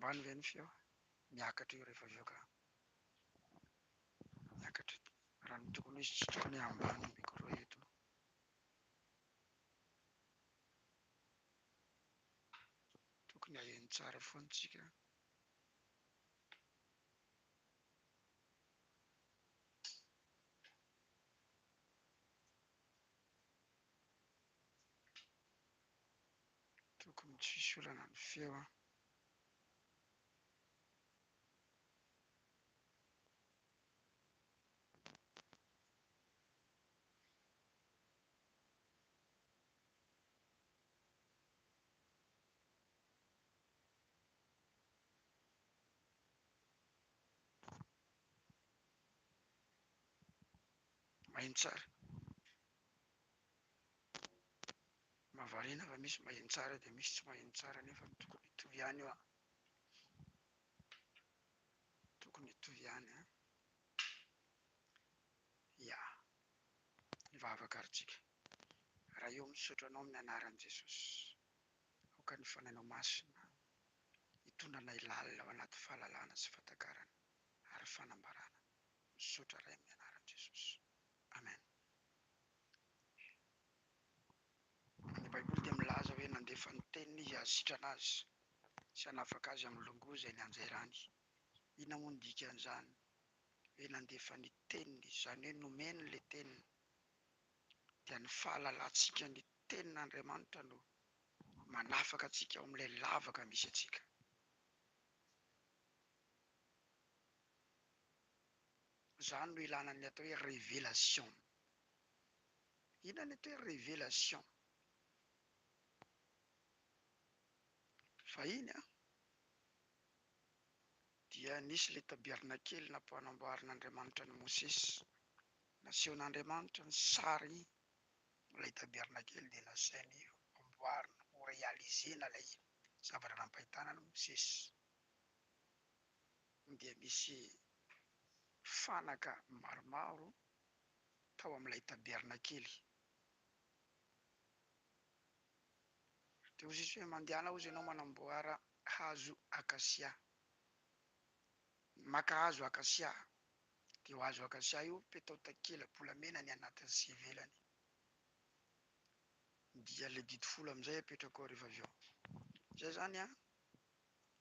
ambany ve ny feo miakatra io rehefa avy eo ka miakatra raha ny tokony izy tsy tokony ambany micro eto tokony aheny tsara foana tsika tokony tsy hisy olana ny feo maheno tsara mahavariana fa misy maheno tsara dia misy tsy maheno tsara nefa tokony hitovy ihany io tokony hitovy ihany ia mivavaka ary tsika raha eo misaotra anao amin'ny anaran'i Jesosy aoka ny fanainao masina hitondranay lalina ao anaty fahalalana sy fahatakarana ary fanambarana misaotra ray amin'ny anaran'i Jesosy amen. Ny baiboly dia milaza hoe nandefa ny teniny izy ahasitrana azy sy hanafaka azy amin'ny longoa izay ny anjairany. Inona moa ny dikan'izany hoe nandefa ny teniny izany hoe nomeny ilay teniny dia ny fahalalantsika ny tenin'Andriamanitra no manafaka antsika ao amin'ilay lavaka misy antsika. Izany no ilana ny atao hoe révélation. Inona ny atao hoe révélation? Fahiny dia nisy ilay tabiarina kely nampanamboarin'Andriamanitra ny Mosesy. Nasehon'Andriamanitra ny sary ilay tabiarina kely dia nasainy amboarina ho réalisena ilay zavatra nampahitana ny Mosesy. Dia misy fanaka maromaro tao amin'ilay tabiarina kely. Dia hozy izy hoe mandehana hozy ianao manamboara hazo akasia. Maka hazo akasia. Dia io hazo akasia io petao takela-bolamena ny anatiny sy ivelany. Dia ilay didy folo amin'izay apetraka ao rehefa avy eo. Izay zany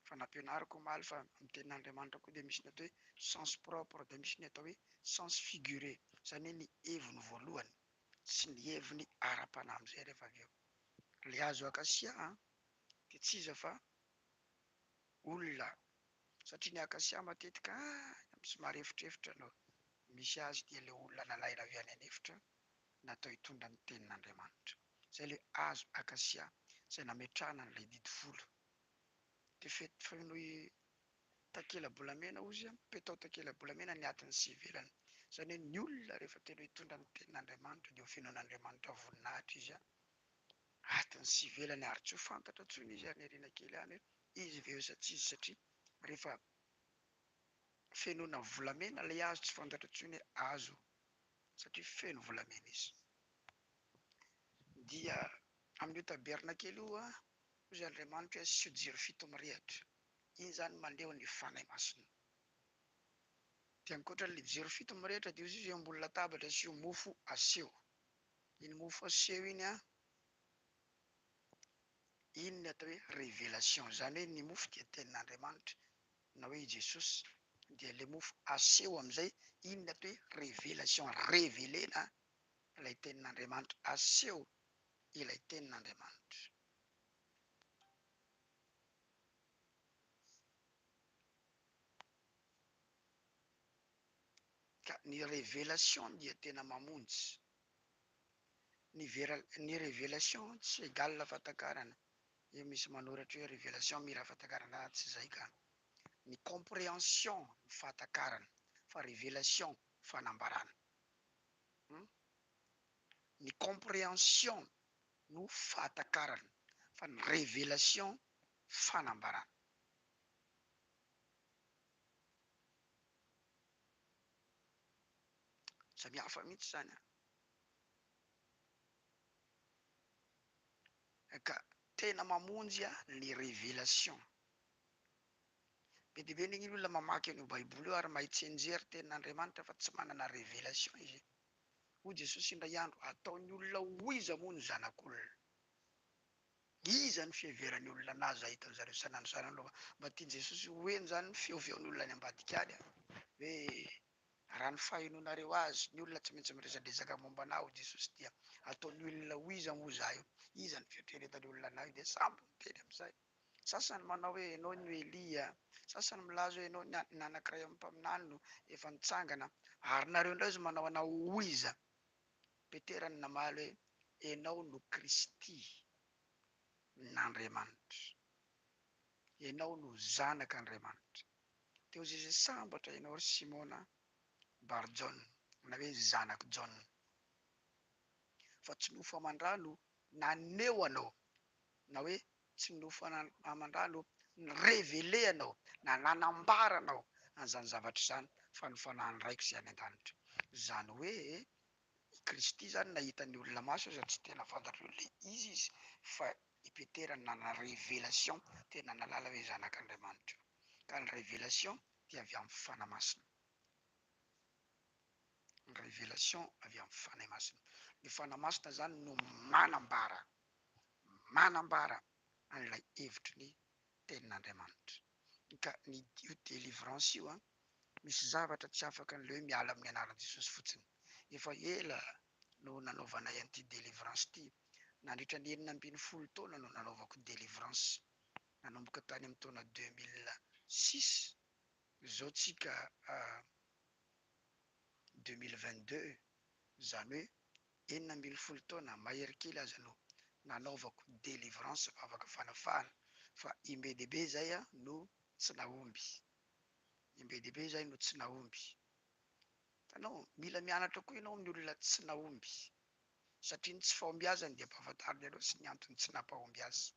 fa nampianariko omaly fa amin'ny tenin'Andriamanitra koa dia misy ny atao hoe sens propre dia misy ny atao hoe sens figuré. Izany hoe ny heviny voalohany sy ny heviny ara-panahy amin'izay rehefa avy eo. Ilay hazo akasia dia tsy iza fa olona satria ny akasia matetika somary efitrefitra no misy azy dia ilay olona nalaina avy any anefitra natao hitondra ny tenin'Andriamanitra. Izay ilay hazo akasia izay nametrahana an'ilay didy folo. Dia fenoy takela-bolamena ozy petao takela-bolamena ny atiny sy ivelany. Izany hoe ny olona rehefa tena hitondra ny tenin'Andriamanitra dia ho fenoan'Andriamanitra voninahitra izy atiny sy ivelany ary tsy ho fantatra intsony izy any aoriana kely any hoe izy ve eo sa tsy izy satria rehefa fenoana volamena ilay hazo tsy fantatra intsony hoe hazo satria feno volamena izy. Dia amin'io tabiarina kely io hozy Andriamanitra hoe asio jiro fito mirehatra. Iny zany mandeha ny fanahy masina. Dia ankoatran'ilay jiro fito mirehatra dia hozy izy ambony latabatra asio mofo aseho. Iny mofo aseho iny iny ny atao hoe révélation. Izany hoe ny mofo dia tenin'Andriamanitra na hoe i Jesosy. Dia ilay mofo aseho amin'izay iny ny atao hoe révélation. Révélena ilay tenin'Andriamanitra. Aseho ilay tenin'Andriamanitra. Ka ny révélation dia tena mamonjy. Ny révélation tsy égale fahatakarana. Io misy manoratra hoe révélation mira fahatakarana tsy izay ka. Ny compréhension ny fahatakarana fa révélation fanambarana. Ny compréhension no fahatakarana fa ny révélation fanambarana. Samihafa mihitsy izany. Ka tena mamonjy ny révélation. be dia be ny olona mamaky an'io baiboly io ary mahitsenjery tenin'Andriamanitra fa tsy manana révélation izy. Hoy Jesosy indray andro, ataony olona ho iza moa ny zanak'olona. Iza ny fiheveran'ny olona anazy ahitan zareo sanandro aloha. Mba tian Jesosy hoeny zany ny feofeon'ny olona any ambadika any hoe raha ny fahenoanareo azy ny olona tsy maintsy miresadresaka momba anao Jesosy dia ataony olona ho iza moa za io. Iza ny fieritreretan'ny olona anahy dia sambo miteny amin'izay. Sasany manao hoe ianao no Elia, sasany milaza hoe ianao ny anankiray amin'ny mpaminany no efa nitsangana, ary nareo indray izy manao anao ho iza. Petera ny namaly hoe ianao no Kristy n'Andriamanitra, ianao no zanak'Andriamanitra. Teo izy sambatra ianao ry Simona Barjona na hoe zanak' John, fa tsy nofo aman-drano naneo anao, na hoe tsy nofo aman-drano révélé anao na nanambaranao an'izany zavatra izany fa ny fanahy raiko izay any an-danitra. Zany hoe Kristy zany nahitan'ny olona maso izy tsy tena fantatry olona izy fa i Petera nana révélation tena nalala hoe zanak'Andriamanitra. Ka ny révélation dia avy amin'ny fanahy masina. Ny révélation avy amin'ny fanahy masina. Ny fanahy masina zany no manambara an'ilay hevitry ny tenin'Andriamanitra. Ka ny io délivrance io misy zavatra tsy afaka an'ilay hoe miala amin'ny anaran'i Jesosy fotsiny. Efa ela no nanaovanay an'ity délivrance ity. Nandritra ny 12 taona no nanaovako délivrance. Nanomboka tany amin'ny taona 2006. Zao tsika 2022, zany hoe 12 taona mahery kely aza no nanaovako délivrance afaka fanafahana. Fa imbedibe zay no tsy nahomby. Imbedibe zay no tsy nahomby. Tanao mila mianatra koa ianao amin'ny olona tsy nahomby, satria ny tsy fahomby azany dia ampahafantariny ianao sy ny antony tsy nampahomby azy.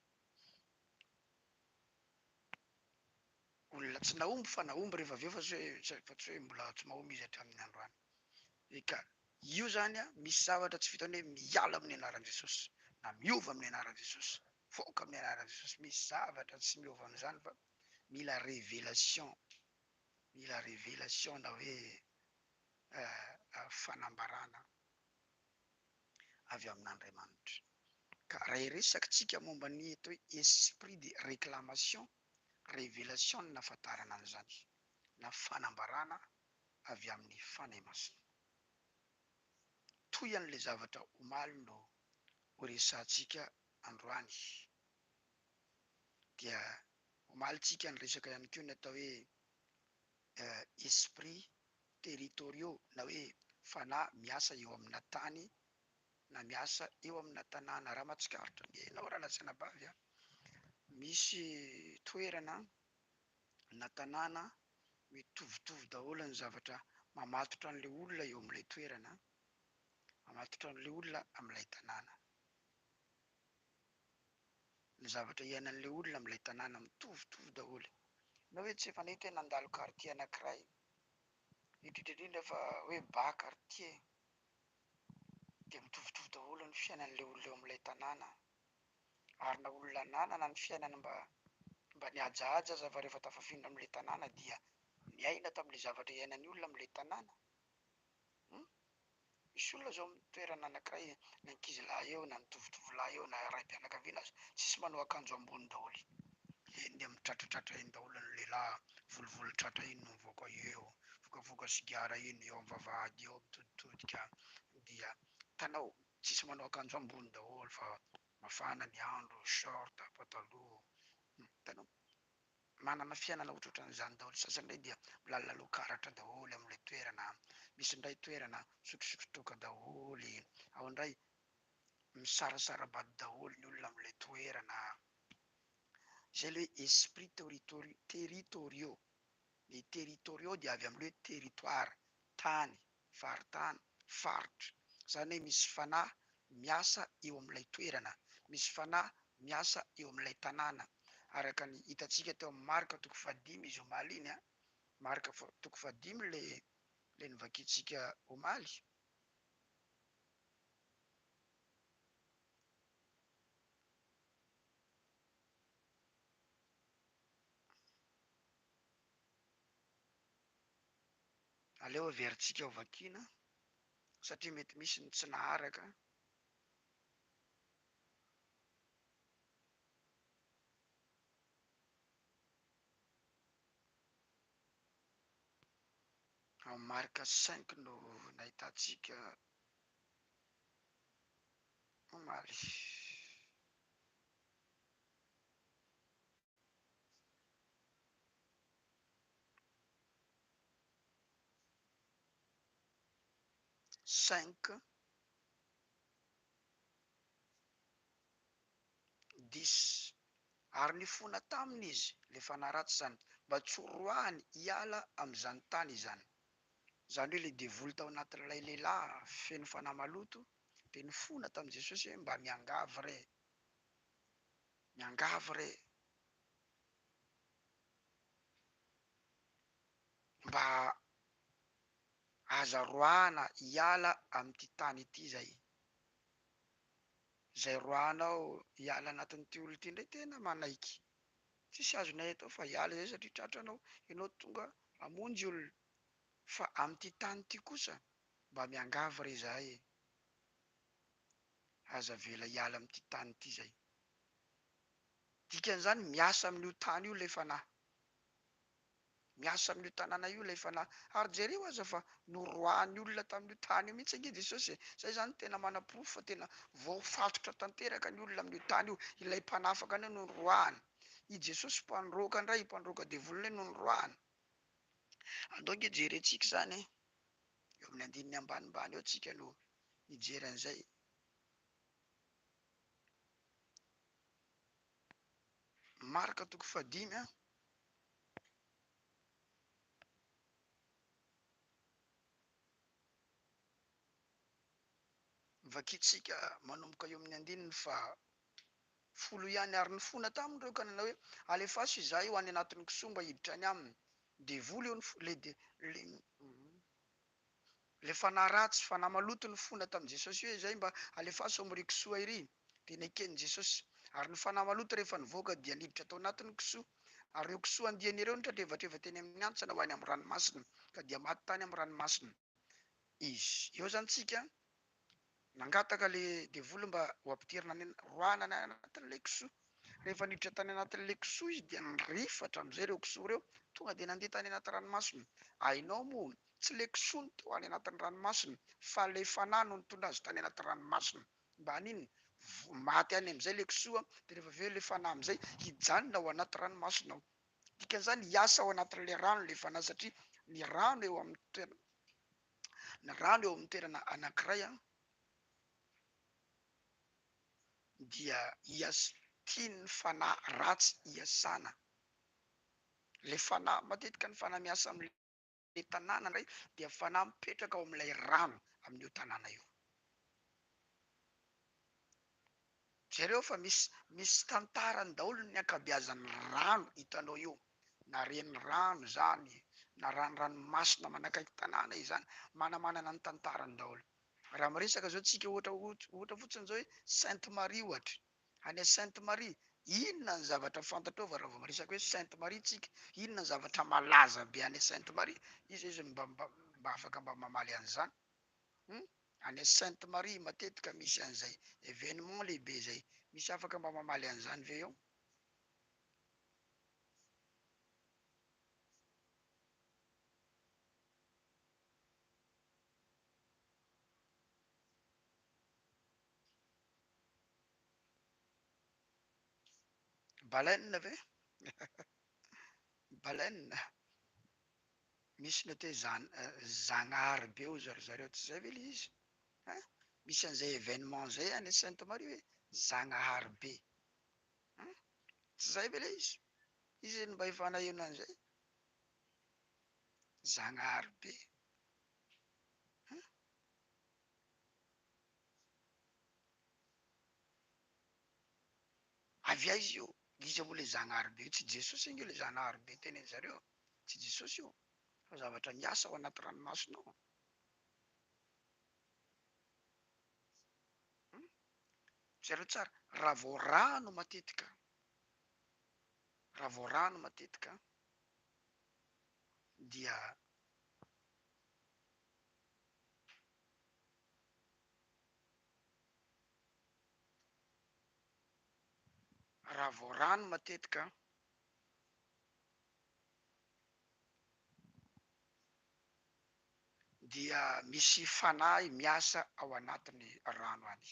Olona tsy nahomby fa nahomby rehefa avy eo fa tsy hoe mbola tsy mahomby izy hatramin'ny androany. Eka io zany misy zavatra tsy vitany hoe miala amin'ny anaran'i Jesosy na miova amin'ny anaran'i Jesosy, voaka amin'ny anaran'i Jesosy. Misy zavatra tsy miova amin'izany fa mila révélation, mila révélation na hoe fanambarana avy amin'Andriamanitra. Ka raha iresakitsika momba ny atao hoe esprit de réclamation, révélation ny nahafantarana an'izany na fanambarana avy amin'ny fanahy masina. Toy an'ilay zavatra omaly no horesantsika androany. Dia omalitsika ny resaka ihany koa ny atao hoe esprit territoriaux na hoe fanahy miasa eo amina tany na miasa eo amina tanàna. Raha mahatsikaritra ny hainao raha latsanabavy misy toerana na tanàna mitovitovy daholo ny zavatra mamatotra an'ilay olona eo amin'ilay toerana, mamatotra an'ilay olona amin'ilay tanàna. Ny zavatra iainan'ilay olona amin'ilay tanàna mitovitovy daholo. Na hoe tsy efa nahita hoe nandalo quartier anankiray, indrindra fa hoe bas quartier, dia mitovitovy daholo ny fiainan'ilay olona eo amin'ilay tanàna. Ary na olona nanana ny fiainana mba nihajahaja aza fa rehefa tafafindra amin'ilay tanàna dia miaina tamin'ilay zavatra iainan'ny olona amin'ilay tanàna. Misy olona zao amin'ny toerana anankiray, ny ankizilahy eo na ny tovolahy eo na raim-pianakaviana azy tsisy manao akanjo ambony daholo. Eny mitratratratra eny daholo ny lehilahy, volovolo tratra iny no mivoaka eo, vokavoka sigara iny eo amin'ny vavahady eo mitoditodika. Dia tanao tsisy manao akanjo ambony daholo fa mafana ny andro, short, pataloha. Tanao manana fiainana ohatrohatran'izany daholo. Sasany indray dia milalina lokaratra daholo amin'ilay toerana. Misy indray toerana sotrosotrotoka daholy, ao indray misarasara-bady daholo ny olona amin'ilay toerana. Zay ilay hoe esprit territoriaux. Ny territoriaux dia avy amin'ilay hoe territoire, tany, faritany, faritra. Zany hoe misy fanahy miasa eo amin'ilay toerana, misy fanahy miasa eo amin'ilay tanàna. Araka ny hitantsika teo amin'ny marika 5 izy omaly iny marika 5 le nivakiantsika omaly. aleo averintsika ho vakiana satria mety misy ny tsy naharaka. Amin'ny marika 5 no nahitatsika omaly. 5, 10 ary ny fona taminy izy le fanaratsy zany mba tsoroahany hiala amin'izany tany izany. Zany hoe le devoly tao anatin'ilay lehilahy feno fanahy maloto de ny fona tamin'i Jesosy hoe mba miangavy re, miangavy re, mba azaroana hiala amin'ity tany ity zay. Zay roanao hiala anatin'ity olo ity ndray tena manaiky. Tsisy azonay atao fa hiala zay satria tratranao ianao tonga hamonjy olona. Fa amin'ity tany ity kosa mba miangavy re zahay e. Aza vela hiala amin'ity tany ity zay. Dikan'izany miasa amin'io tany io lay fanahy. Miasa amin'io tanàna io lay fanahy. Ary jereo aza fa norohan'ny olona tamin'io tany io mihitsy ange Jesosy. Zay zany tena mana-porofo fa tena voafatotra tanteraka ny olona amin'io tany io. Ilay mpanafaka any no norohany. I Jesosy mpandroka indray, mpandroka devolina no norohany. Andao nge jerentsika zany eo amin'ny andininy ambanimbany eo tsika no mijery an'izay. Marika 5, vakitsika manomboka eo amin'ny andininy fa 10 ihany ary ny fona taminy reo ka nanao hoe alefaso izahay ho any anatin'ny kisoa mba hiditra any aminy. Devoly eo le fanahy ratsy, fanahy maloto ny fona tamin'i Jesosy hoe izay mba alefaso amin'ny kisoa iry. De neken'i Jesosy. Ary ny fanahy maloto rehefa nivoaka dia niditra tao anatin'ny kisoa. Ary ireo kisoa andiany ireo nitratrevatreva teny amin'ny antsana ho any amin'ny ranomasina ka dia maty tany amin'ny ranomasina izy. Eo zany tsika nangataka le devoly mba ho ampidirina roana any anatin'ilay kisoa. Rehefa niditra tany anatin'ilay kisoa izy dia nirifatra amin'izay ireo kisoa ireo tonga de nandeha tany anaty ranomasina. Ainao moa tsy le kisoa no teo any anatin'ny ranomasina fa le fanahy no nitondra azy tany anaty ranomasina. Mba haniny maty any amin'izay le kisoa de rehefa avy eo le fanahy amin'izay hijanona ao anaty ranomasina ao. Dikan'izany hiasa ao anatin'ilay rano le fanahy satria ny rano eo amin'ny toerana, ny rano eo amin'ny toerana anankiray dia tian'ny fanahy ratsy hiasana. Le fanahy matetika ny fanahy miasa amin'ilay tanàna indray dia fanahy mipetraka ao amin'ilay rano amin'io tanàna io. Jereo fa misy tantarany daholo ny ankabeazan'ny rano hitanao io. Na ren'ny rano zany, na ranomasina manakaiky tanàna izany, manamanana ny tantarany daholo. Raha miresaka zao tsika ohatra fotsiny zao hoe Sainte Marie ohatra. Any Sainte Marie, inona ny zavatra fantatrao raha vao miresaka hoe Sainte Marie tsika? Inona ny zavatra malaza be any Sainte Marie? Izy mba afaka mba mamaly an'izany. Any Sainte Marie matetika misy an'izay événement lehibe zay. Misy afaka mba mamaly an'izany ve eo? Baleine ve? Baleine. Misy ny atao hoe Zagnahary be hoy zareo tsy zay ve le izy? Misy an'izay événement zay any Sainte Marie hoe Zagnahary be. Tsy zay ve le izy? Izy mba hifanahina an'izay. Zagnahary be. Avy aiza io? Iza moa le Zagnahary be? Tsy Jesosy io le Zagnahary be teny zareo. Tsy Jesosy io. Fa zavatra miasa ao anaty ranomasina ao. Zareo tsara, raha vao rano matetika dia raha vao rano matetika dia misy fanahy miasa ao anatin'ny rano any.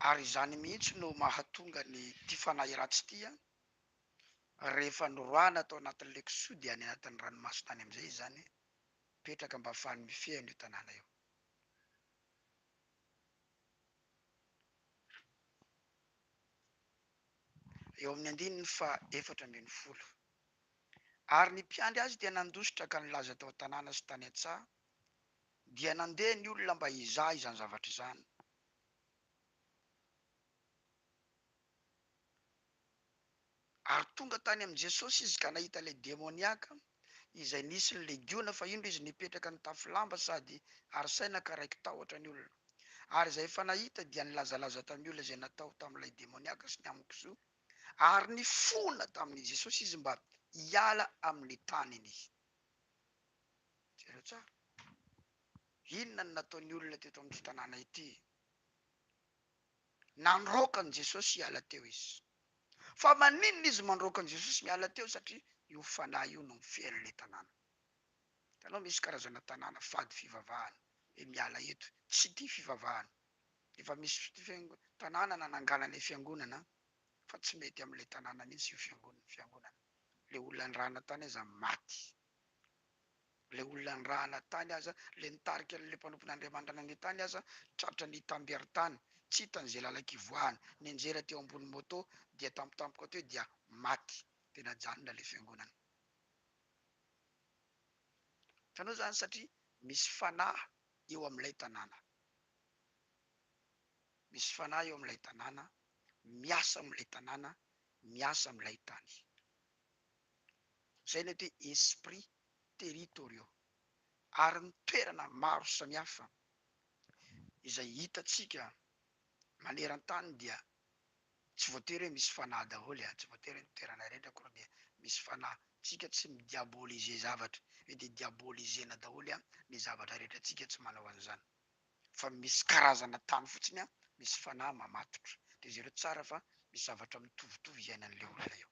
Ary zany mihitsy no mahatonga ny ty fanahy ratsy tia rehefa noroana atao anatin'le kisoa dia any anatin'ny ranomasina any amizay zany petraka mba ahafahany mifeha an'io tanàna io. Eo amin'ny 140. Ary ny mpiandry azy dia nandositra ka nilaza tao tanàna sy tany an-tsaha dia nandeha ny olona mba hizaha izany zavatra izany. Ary tonga tany am' Jesosy izy ka nahita le demoniaka izay nisy ny legiona fa indro izy nipetraka ny tafilamba sady arisaina ka raiky tahotra ny olona. Ary izay efa nahita dia nilazalaza tamin'ny olona izay natao tamin'ilay demoniaka sy ny aminy kisoa ary ny fona tamin'ny Jesosy izy mba hiala amin'ny taniny. Zero tsara. Inona no nataon'ny olona teto amin'ity tanàna ity? Nandroaka an' Jesosy hiala teo izy. Fa maninona izy mandroaka an' Jesosy miala teo satria io fanahy io no mifehy le tanàna. Tanao misy karazana tanàna fady fivavahana e miala eto, tsy tia fivavahana. Efa misy tanàna nananganana e fiangonana fa tsy mety am'le tanàna mihitsy io fiangonana. Le olona nirahana tany aza maty. Le olona nirahana tany aza, le nitarika an'le mpanompon'Andriamanitra ny tany aza tratra ny tambery-tany, tsy hitan'izay lalaka ivoahana, nianjera teo ambony moto dia tampotampoka teo dia maty. Tena janona le fiangonana. Hitanao zany satria misy fanahy eo amin'ilay tanàna. Misy fanahy eo amin'ilay tanàna, miasa amin'ilay tanàna, miasa amin'ilay tany. Zay ny hoe esprits territoriaux. Ary ny toerana maro samihafa izay hitatsika maneran-tany dia tsy voatery hoe misy fanahy daholo, tsy voatery ny toerana rehetra koa dia misy fanahy. Tsika tsy midiaboliser zavatra hoe de diabolisena daholo ny zavatra rehetra, tsika tsy manao an'izany. Fa misy karazana tany fotsiny misy fanahy mamatotra. De zero tsara fa misy zavatra mitovitovy iainan'le olona eo.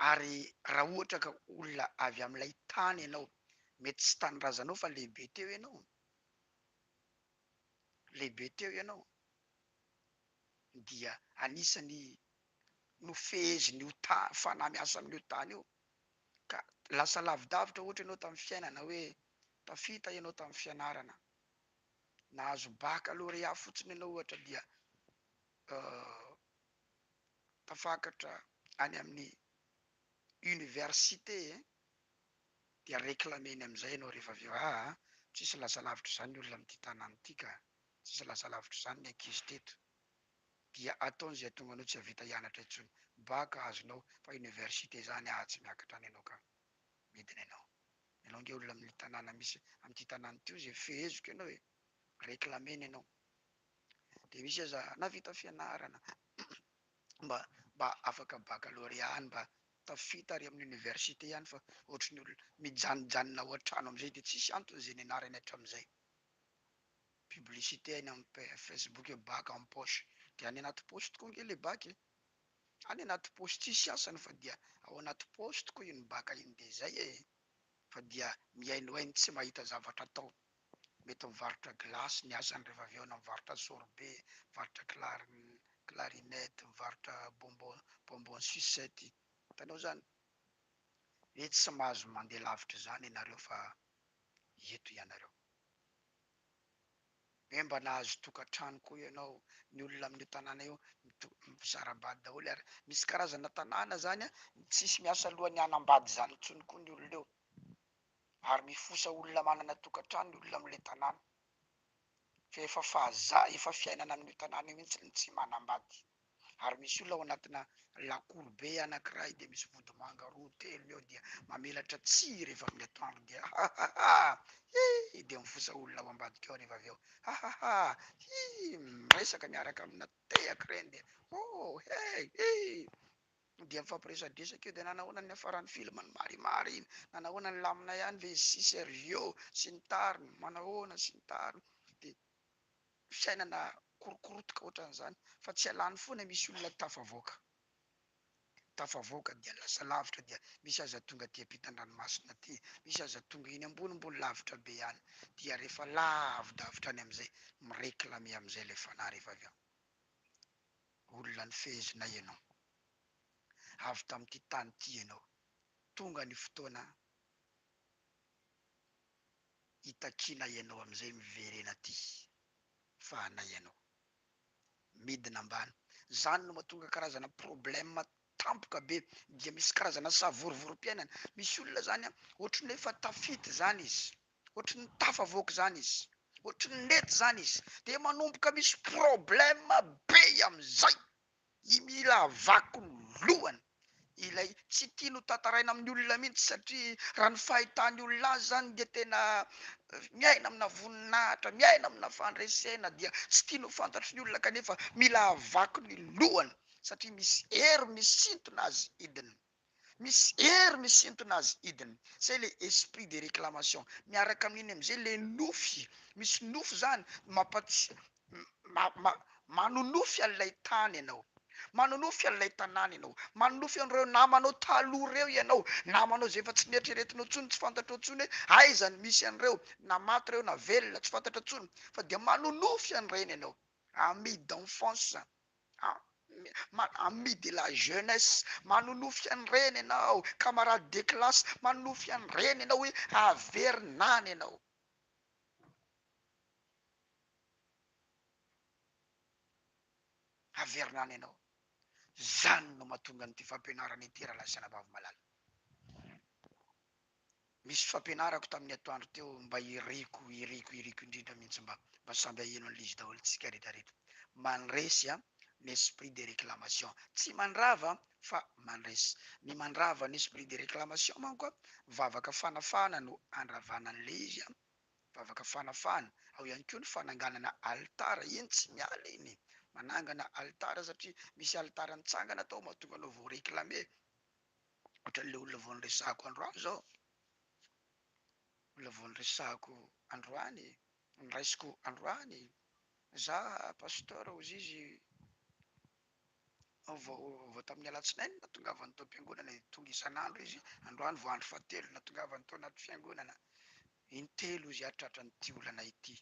Ary raha ohatra ka olona avy amin'ilay tany ianao, mety tsy tanyrazanao fa lehibe teo ianao. Lehibe teo ianao dia anisany nofehezin'io fanahy miasa amin'io tany io ka lasa lavidavitra ohatra ianao tamin'ny fiainana hoe tafita ianao tamin'ny fianarana, nahazo baccalauréat fotsiny ianao ohatra dia tafakatra any amin'ny université dia réclameny am'izay ianao rehefa avy eo tsisy lasa lavitra zany ny olona am'ty tanàna ty ka, tsisy lasa lavitra zany ny ankizy teto. Dia ataon'izay tonga anao tsy havita hianatra intsony. Bac azonao fa université zany tsy miakatra any ianao ka midina ianao. Ianao nge olona amin'ny tanàna misy am'ty tanàna ty zay feheziko ianao réclameny ianao. De misy aza navita fianarana mba afaka baccalauréat any, mba tafita ary amin'ny université ihany fa ohatry ny olona mijanojanona ao an-trano am'izay de tsisy antony zay nianarany hatram'izay. Publicité any amin'ny Facebook hoe bac en poche. De any anaty paosy tokoa nge le bac any anaty paosy tsisy asany fa dia ao anaty paosy tokoa iny bac iny de zay fa dia miaino ainy tsy mahita zavatra atao. Mety mivarotra glasy ny asany rehefa avy eo na mivarotra sorbet, mivarotra clarinette, mivarotra bonbon sucette. Hitanao zany hoe tsy mahazo mandeha lavitra zany ianareo fa eto ianareo. Hoe mba nahazo tokantrano koa ianao, ny olona amin'io tanàna io misarabady daholo ary misy karazana tanàna zany tsisy miasa alohan'ny hanambady zany intsony koa ny olona eo. Ary mifosa olona manana tokantrano ny olona amin'le tanàna. Fa efa efa fiainana amin'io tanàna io mihitsy ny tsy manambady. Ary misy olona ao anatina lakoro be anankiray de misy vodomanga roa telo eo dia mamelatra tsihy rehefa amin'ny atoandro dia de mifosa olona ao ambadika ao rehefa avy eo. Miresaka miaraka amina tehaka reny de dia mifampiresadresaka eo dia nanahoana ny afaran'ny filmany marimary iny, nanahoana ny lamina ihany ve si Sergio sy ny tariny, manahoana sy ny tariny, dia fiainana korokorotoka ohatran'izany. Fa tsy alany foana misy olona tafavoaka dia lasa lavitra, dia misy aza tonga ty ampitan-dranomasina ty, misy aza tonga iny ambonimbony lavitra be any, dia rehefa lavidavitra any am'izay mireklame am'izay le fanahy rehefa avy ao. Olona ny fehezina ianao, avy tamin'ity tany ty ianao, tonga ny fotoana hitakina ianao am'izay miverena ty, fa anay ianao midina ambany. Zany no mahatonga karazana problème tampoka be, dia misy karazana savorovorom-piainana. Misy olona zany a, ohatry ny efa tafity zany izy, ohatry ny tafavoaka zany izy, ohatry ny nety zany izy, de manomboka misy problème be am'izay, i mila avako ny lohany. Ilay tsy tia no tantaraina amin'ny olona mihitsy, satria raha ny fahitany olona azy zany dia tena miaina amina voninahitra, miaina amina fandresena, dia tsy tia no fantatry ny olona, kanefa mila avako ny lohany, satria misy hery misintona azy idiny, misy hery misintona azy idiny. Zay le esprit de réclamation. Miaraka amin'iny am'izay le nofy, misy nofy zany manonofy an'ilay tany ianao, manonofy an'ilay tanàna ianao, manonofy an'ireo namanao taloha reo ianao, namanao zay efa tsy nieritreretinao tsony, tsy fantatrao tsony hoe aizany misy an'ireo, na maty reo na velona, tsy fantatra tsony, fa dia manonofy an'ireny ianao. Ami d'enfance, ami de la jeunesse, manonofy an'ireny ianao. Camarade de classe, manonofy an'ireny ianao hoe averinany ianao. Averinany ianao. Zany no mahatonga nyity fampianarana ity raha lasana vavy malala. Misy fampianarako tamin'ny atoandro teo mba iriko indrindra mihitsy, mba samby aheno an'le izy daholo tsika rehetrarehetra. Mandresy ny esprit de réclamation, tsy mandrava fa mandresy. Ny mandrava ny esprit de réclamation manko a, vavaka fanafana no andravana an'le izy a, vavaka fanafana. Ao ihany koa ny fananganana altara, iny tsy miala iny, manangana altara, satria misy altara nitsangana tao mahatonga anao vao réclamer. Ohatran'le olona vao niresahako androany zao, olona vao niresahako androany, niraisiko androany, za pasteur ozy izy vao tamin'ny alatsinainy natongavany tao am-piangonana, tonga isan'andro izy, androany vao andro fahatelo natongavany tao anaty fiangonana. Intelo ozy a tratran'ity olana ity,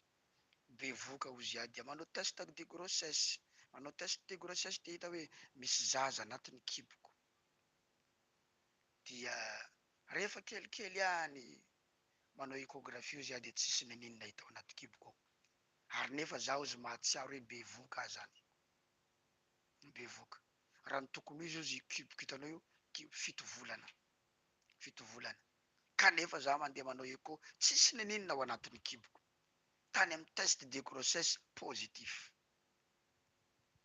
bevoka ozy a, dia manao test de grossesse, manao test de grossesse, dia hita hoe misy zaza anatin'ny kiboko. Dia rehefa kelikely any manao échographie ozy a, dia tsisy neninona hita ao anaty kiboko, ary nefa zaho ozy mahatsiaro hoe bevoka zany, bevoka. Raha ny tokony izy ozy kiboko hitanao io, fito volana, kanefa za mandeha manao écho, tsisy neninona ao anatin'ny kiboko, tany amin'ny test de grossesse positif.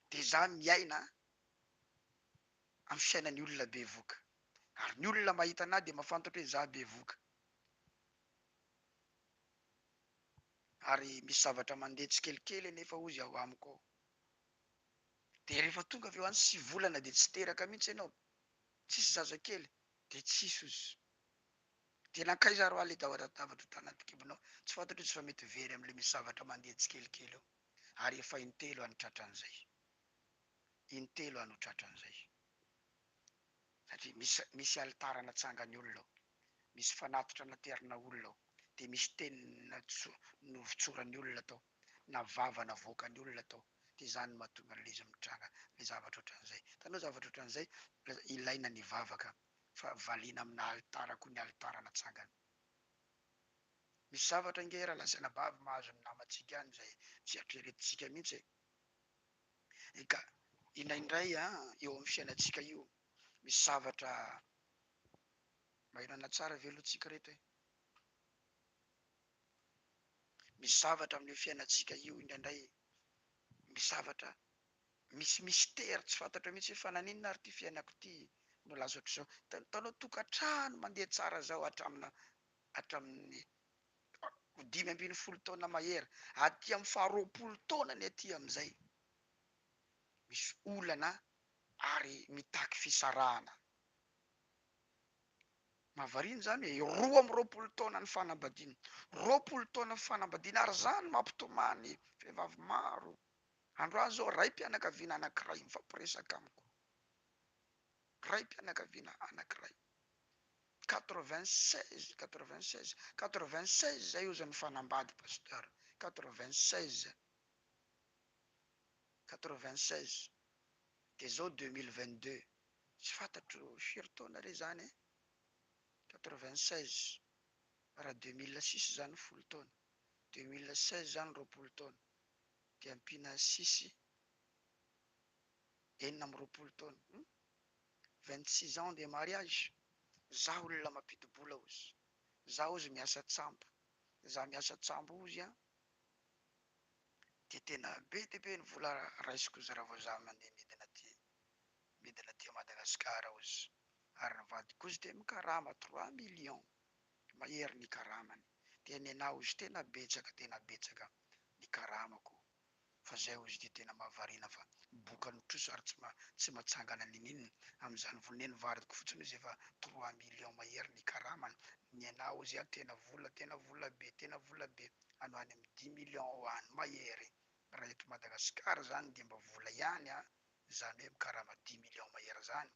De za miaina amin'ny fiainan'ny olona bevoka, ary ny olona mahita anahy dia mahafantatra hoe za bevoka. Ary misy zavatra mandeha tsikelikely nefa ozy ao amiko ao. De rehefa tonga avy eo any 6 volana dia tsy teraka mihitsy ianao, tsisy zazakely, de tsisy ozy. De nankaiza ro ale davatra tanaty kibonao, tsy fantatra hoe tsy fa mety very am'le misy zavatra mandeha tsikelikely eo. Ary efa intelo any tratran'izay, intelo any ho tratran'izay, satria misy altara natsangany olona ao, misy fanatitra naterina olona ao, de misy teny novotsorany olona tao, na vava navoakany olona tao. De zany mahatonga an'le izy mitranga le zavatra ohatran'izay. Tanao zavatra ohatran'izay, ilaina ny vavaka, fa valiana amina altara koa ny altara natsangany. Misy zavatra nge raha lasana bavy mahazo ny namatsika any zay tsy atreretitsika mihitsy. Eka inaindray eo amin'ny fiainatsika io, misy zavatra maheno tsara velotsika rehetra e. Misy zavatra amin'ny fiainatsika io indraindray, misy zavatra, misy mystère tsy fantatra mihitsy hoe fanahin'ny ary ty fiainako ty no lasa ohatr'izao. Tanao tokantrano mandeha tsara zao hatramin'ny 5 ambin'ny 10 taona mahery, aty amin'ny 20 taona ny aty am'izay, misy olana ary mitaky fisarahana. Mavariny zany hoe 12 taona ny fanambadiana, 20 taona ny fanambadiana, ary zany mampitomany vehivavy maro. Androany zao ray mpianakaviana anankiray mifampiresaka amiko, ray mpianakaviana anankiray 96 zay ozy ny fanambady pasteur, 96 de zao 2022 tsy fantatro firy taona re zany 96 raha 2006 zany 10 taona, 2016 zany 20 taona, de ampina 6 enina amby 20 taona, 26 ans de mariage. Za olona mampidi-bola ozy, za ozy miasa tsambo, za miasa tsambo ozy a, de tena be de be ny vola raisiko za raha vao za mandeha midina ty Madagasikara ozy, ary nivadiko ozy de mikarama 3 millions mahery ny karamany, de nena ozy tena betsaka ny karamako, fa zay ozy de tena mahavarina fa bokany troso ary tsy matsangana nininy amizany voneny varidiko fotsiny izy efa 3 millions mahery ny karamany. Nena ozy a tena vola be, ano any amy 10 millions ho any mahery. Raha eto Madagasikara zany de mba vola ihany a, zany hoe mikarama 10 millions mahery zany,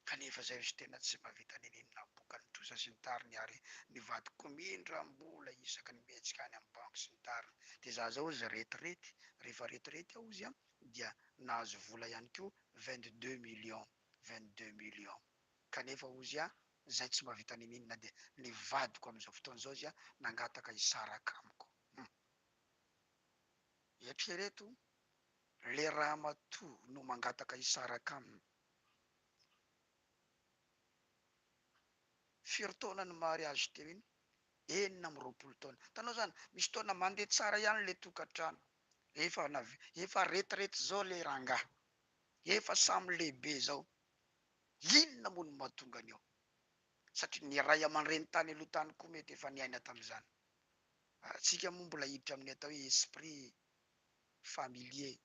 kanefa zay ozy tena tsy mavita ninina bokany trosa sy ny tariny, ary nivadiko mindram-bola isaky ny mihetsika any amy banky sy ny tariny. De za zao ozy retraity, rehefa retraity aho ozy a, dia nahazo vola ihany ko 22 millions, kanefa ozy a zay tsy mavita ninina, de nivadiko amizao fotoana zao izy a nangataka hisaraka amiko. Eritrereto le raha matoa no mangataka hisaraka aminy. Firy taona ny mariage teo iny? 20 taona. Tanao zany misy taona mandeha tsara ihany le tokatrano, efa retraity zao le rangaha, efa samy lehibe zao. Inona moa no mahatonga an'io? Satria ny ray aman-dreny-tany aloha tany koa mety efa niaina tamizany. Tsika moa mbola hiditra amin'ny atao hoe esprit familier,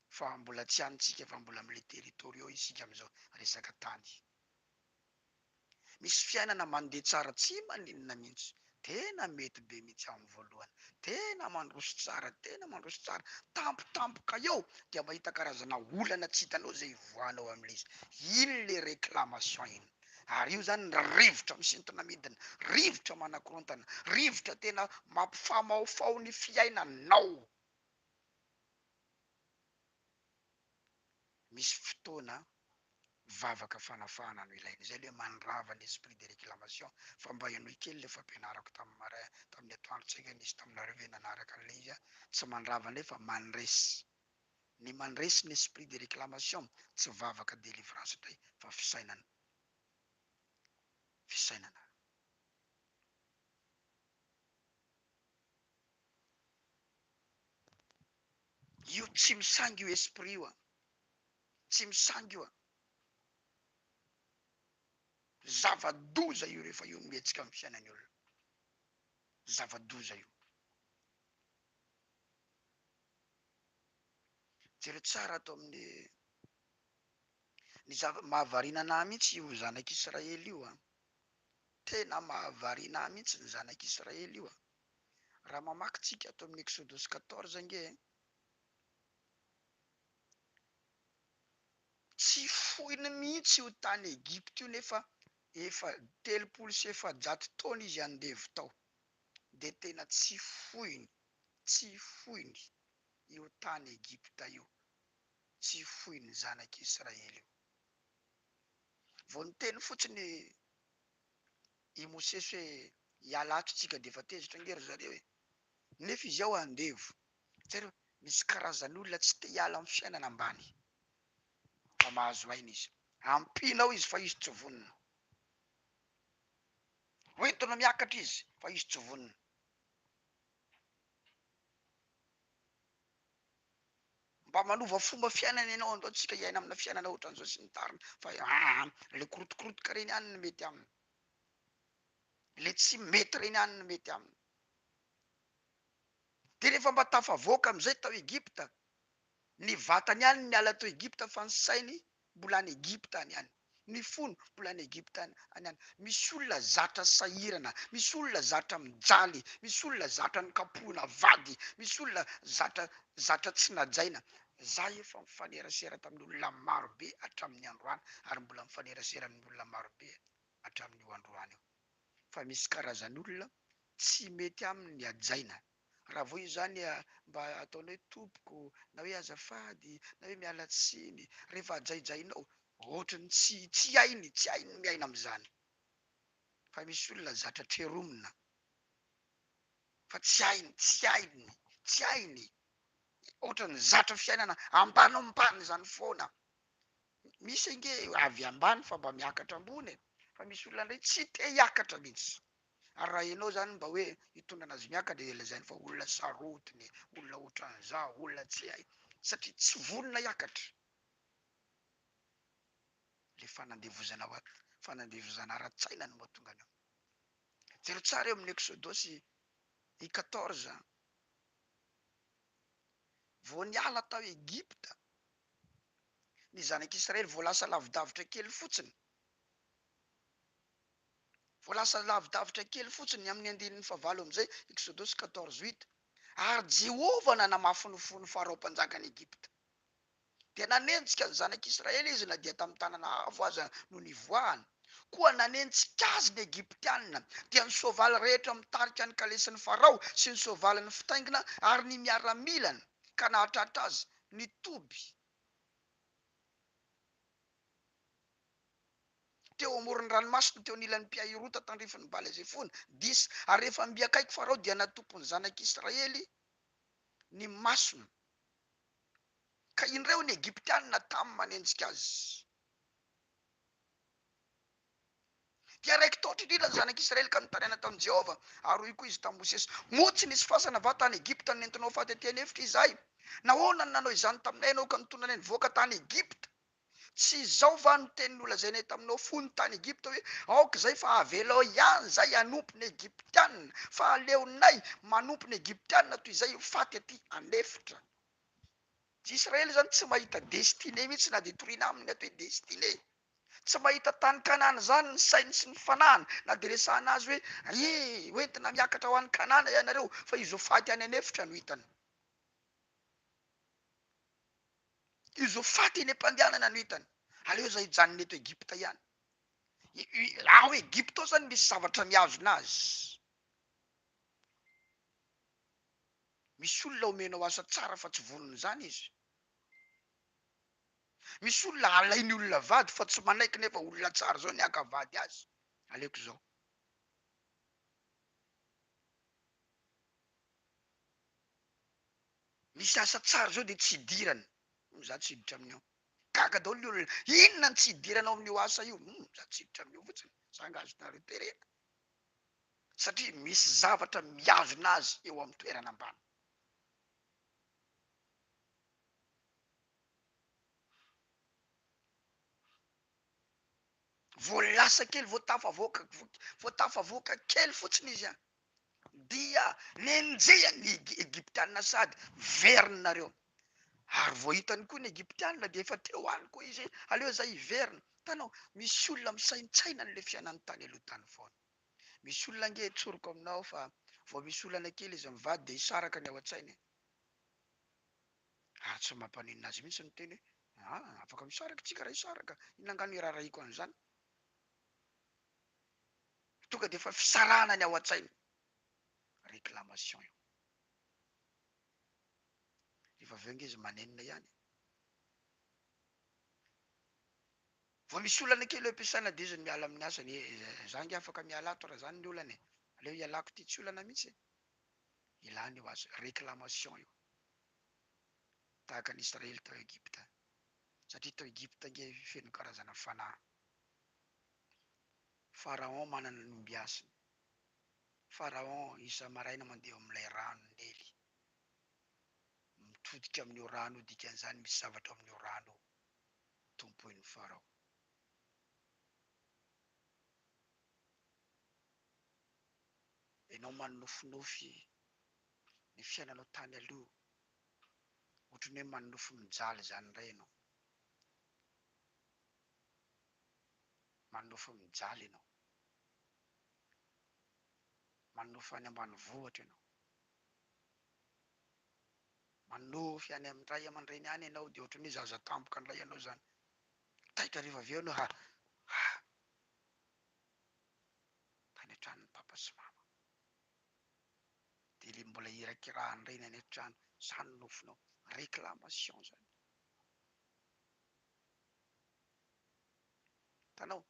fa mbola tsy antsika fa mbola amle territoriaux isika amizao resaka tany. Misy fiainana mandeha tsara tsy maninona mihitsy, tena mety be mihitsy amin'ny voalohany, tena mandroso tsara, tampotampoka eo dia mahita karazana olana tsy hitanao zay ivoanao amle izy. Iny le réclamation iny, ary io zany rivotra misintona midina, rivotra manakorontana, rivotra tena mampifamaofao ny fiainanao. Misy fotoana vavaka fanafana no ilainy, zay le mandrava ny esprit de réclamation. Fa mba enoy kely le fampianarako tamin'ny atoandro tsika nisy taminareo ve nanaraka an'le izy a, tsy mandrava nefa mandresy. Ny mandresy ny esprit de réclamation tsy vavaka délivrance ndray fa fisainana. Io tsy misangy io esprit io a, tsy misangy io a. Zava-doza io rehefa io mihetsika amin'ny fiainany olona, zava-doza io. Jereo tsara atao amin'ny mahavarina anahy mihitsy io zanak'Israely io a, tena mahavarina ahy mihitsy ny zanak'Israely io a. Raha mamaky tsika atao amin'ny Exodus 14 nge, tsy foiny mihitsy io tany Egypte io, nefa efa 300 taona izy andevo tao, de tena tsy foiny io tany Egypta io, tsy foiny zanak'Israely io. Vao niteny fotsiny i Mosesy hoe hialatro tsika de efa tezitra ngery zareo e, nefa izy ao andevo. Zareo misy karazan'olona tsy te hiala amin'ny fiainana ambany, fa mahazo aina izy, ampinao izy fa izy tsy vonona, hoentina miakatra izy fa izy tsy vonona. Mba manova fomba fiainana ianao, andao tsika hiaina amina fiainana ohatran'izao sy ny tariny, fa le korotokorotoka reny ihany no mety aminy, le tsy mety reny ihany no mety aminy. De rehefa mba tafavoaka amizay tao Egypta, Ny vatany ihany miala tao Egypta fa ny sainy mbola any Egypta any ihany. Ny fony mbola any Egypta any ihany. Misy olona zatra sahirana, misy olona zatra mijaly, misy olona zatra ny kapohina vady, misy olona zatra tsy najaina. Za efa mifanerasera tamin'ny olona marobe hatramin'ny androany, ary mbola mifanerasera amin'ny olona marobe hatramin'io androany io. Fa misy karazan'olona tsy mety aminy ajaina. Raha vo io zany mba ataonao hoe tompoko, na hoe azafady, na hoe miala tsiny, rehefa ajaijainao ohatrany tsy hainy miaina am'zany. Fa misy olona zatra treromina fa tsy hainy ohatrany zatra fiainana ambany zany foana. Misy nge avy ambany fa mba miakatra ambony, fa misy olona ndray tsy te hiakatra mihitsy. Ary raha ianao zany mba hoe hitondra anazy miakatra de lazainy fa olona sarotiny, olona ohatran'izao, olona tsy hay, satria tsy vonona hiakatra. Le fanandevozana ara-tsaina no mahatonga anao. Jereo tsara eo amin'ny Exodosy 14. Vo niala tao Egypta, ny zanak'Israely vo lasa lavidavitra kely fotsiny. Vo lasa lavidavitra kely fotsiny amin'ny andinin'ny fahavalo am'izay, Exodosy 14:8. Ary Jehovah nanamafy ny fony Farao mpanjakany Egypta. Dia nanenjika ny zanak'Israely izy na dia tamin'ny tanana avo aza no nivoahany. Koa nanenjika azy ny Egyptianina, dia ny soavaly rehetra mitarika ny kalesin'ny Farao sy ny soavalin'ny fitaingina ary ny miaramilany, ka nahatratra azy nitoby teo amoron'ny ranomasina teo anilan'ny mpiahirota tandrifin'ny Balezefony 10. Ary rehefa mbiakaiky Farao dia natompony zanak'Israely ny masony, ka indreo ny Egyptianina tamin'ny manenjika azy. Dia raiky taotry indrindra ny zanak'Israely ka nitariana tamin'i Jehovah, ary hoy koa izy tamin'i Mosesy: moa tsy nisy fasana va tany Egypta ny nentinao fahatetehana hevitra izahay? Nahoana ny nanao izany taminay ianao ka nitondra anay nivoaka tany Egypta? Tsy izao va no tenin'ny olazainay taminao fony tany Egypta hoe aoka zay fa avelao ihany zay hanompo ny Egyptianina, fa aleonay manompo ny Egyptianina toy izay faty aty anefitra. Israely zany tsy mahita destiné mihitsy na de toriana aminy ato hoe destiné. Tsy mahita tany Kanana zany ny sainy sy ny fanahany, na de resahana azy hoe hoentina miakatra ho an'ny Kanana ianareo, fa izy ho faty any anefitra no hitany. Izy ho faty eny am-pandehanana no hitany. Aleo zay hijanona eto Egypta ihany. Ao Egypta ao zany misy zavatra miazona azy. Misy olona omenao asa tsara fa tsy vonony zany izy. Misy olona alainy olona vady fa tsy manaiky nefa olona tsara zao niaka vady azy. Aleoko zao. Misy asa tsara zao de tsy idirany. Za tsy hiditra amin'io. Gaga daholo ny olona. Inona ny tsy idiranao amin'io asa io? Za tsy hiditra amin'io fotsiny. Za ngazonareo terena. Satria misy zavatra miazona azy eo amin'ny toerana ambany. Vo lasa kely vo tafavoaka kely fotsiny izy dia nenjehany ny Egyptianina sady veriny. Ary vo hitany koa ny Egyptianina de efa teo any koa izy aleo zay hiverina. Tanao misy olona misaintsaina an'le fiainan'ny tany aloha tany foana. Misy olona nge tsoroko aminao fa vo misy olana kely izy mivady de hisaraka ny ao an-tsainy. Ary tsy mampaninona azy mihitsy ny teny hoe afaka misaraka tsika raha hisaraka, inangano irarahiko an'izany. Tonga de efa fisarahana ny ao an-tsainy. Réclamation io. Rehefa aveo nge izy manenina ihany. Vo misy olana kely hoe ampiasaina de izy miala amin'ny asany. Za nge afaka miala ato raha zany ny olana e. Aleo ialako ty tsy olana mihitsy. Ilany io azy. Réclamation io. Tahaka ny Israely tao Egypta. Satria tao Egypta nge feno karazana fanahy. Pharaon manana ny ombiasiny. Pharaon isa maraina mandeha amin'ilay rano nely. Mitodika amin'io rano dikan'izany misy zavatra amin'io rano tompoin'ny Pharaon. Enao manofinofy ny fiainanao tany aloha. ohatrany hoe manofo mijaly zany indray ianao, manofo mijaly ianao, manofo any ambanivohitra ianao, manofy any amin'ny ray aman-dreny any ianao, de ohatrany hoe zaza tampoka an'ilay ianao zany, taitra rehefa avy eo ianao tany an-tranon'ny papa sy mama, de le mbola irakirahany reny any an-trano, zany nofonao, réclamation zany. Tanao,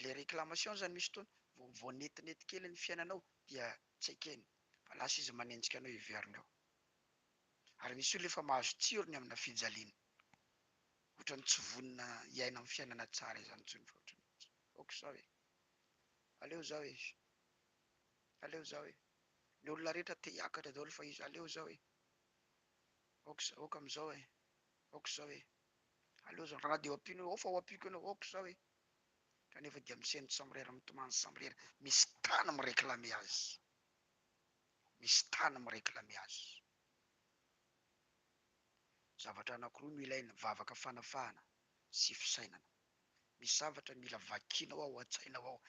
le réclamation zany misy fotoana vao netinety kely ny fiainanao dia tsy ekeny, fa lasa izy manenjika anao heverina eo. Ary misy olona efa mahazo tsirony amina fijaliana, ohatrany tsy vonina hiaina amin'ny fiainana tsara izany intsony fa ohatrany aoka zao e, aleo zao e, aleo zao e, ny olona rehetra te hiakatra daholo fa izy aleo zao e, aoka am'zao e, aoka zao e, aleo zao, raha de hoampiana hoe ao fa ho ampiako ianao, aoka zao e, kanefa dia miseno sambrera mitomany sambrera, misy tany mireklame azy, misy tany mireklame azy. Zavatra anankiroa no ilaina, vavaka fanafahana sy fisainana. Misy zavatra mila vakianao ao an-tsainao ao,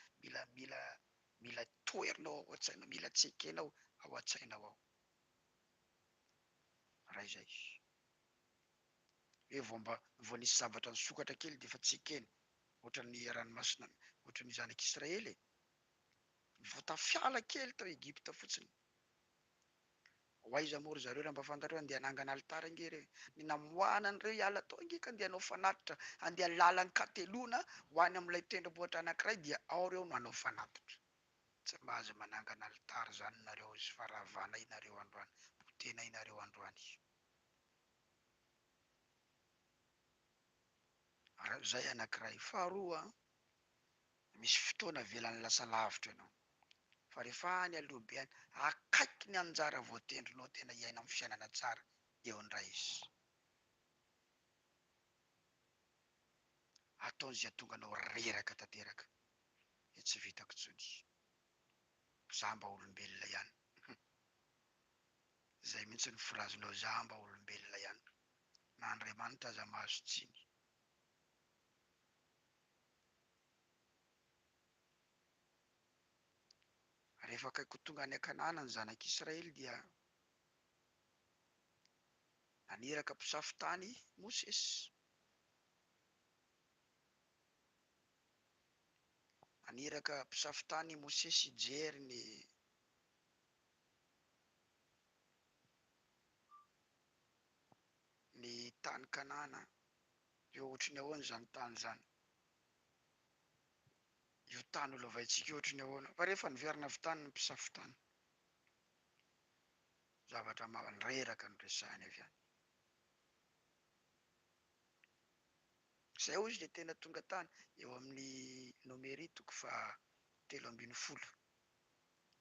mila toerinao ao an-tsainao, mila tsekenao ao an-tsainao ao. Raha izay hoe vao nisy zavatra nisokatra kely de efa tsekeny, ohatran'ny ranomasina, ohatran'ny zanak'Israely e, vao tafiala kely tao Egypta fotsiny, hoaiza moa ry zareo raha mba fantatreo andeha hanangana alitara ange reo, ny namoahana an'ireo hiala tao ange ka andeha hanao fanatitra, andeha lala ny katelona ho any amin'ilay tendrombohitra anankiray dia ao reo no hanao fanatitra. Tsy mahazo manangana alitara zany nareo sy faravana nareo androany, potena nareo androany. Zay anankiray. Faharoa, misy fotoana velany lasa lavitra ianao, fa rehefa any aloha be any, akaiky ny anjara voatendrinao tena hiaina amin'ny fiainana tsara, eo indray izy. Ataon'izay tonga anao reraka tanteraka, e tsy vitako intsony, za mba olombelona ihany. Zay mihitsy ny firazonao, za mba olombelona ihany, na Andriamanitra aza mahazo tsiny. Rehefa akaiky ho tonga any an-Kanana ny zanak'Israely dia naniraka mpisafitany Mosesy, naniraka mpisafitany Mosesy hijery ny tany Kanana, eo ohatrany ahoana zany tany zany, io tany olavaitsika ohatrany ahoana, fa rehefa niverina avy tany ny mpisafitany, zavatra mandreraka no resahany avy any. Zay hoy izy le tena tonga tany eo amin'ny nomery toko fa 13,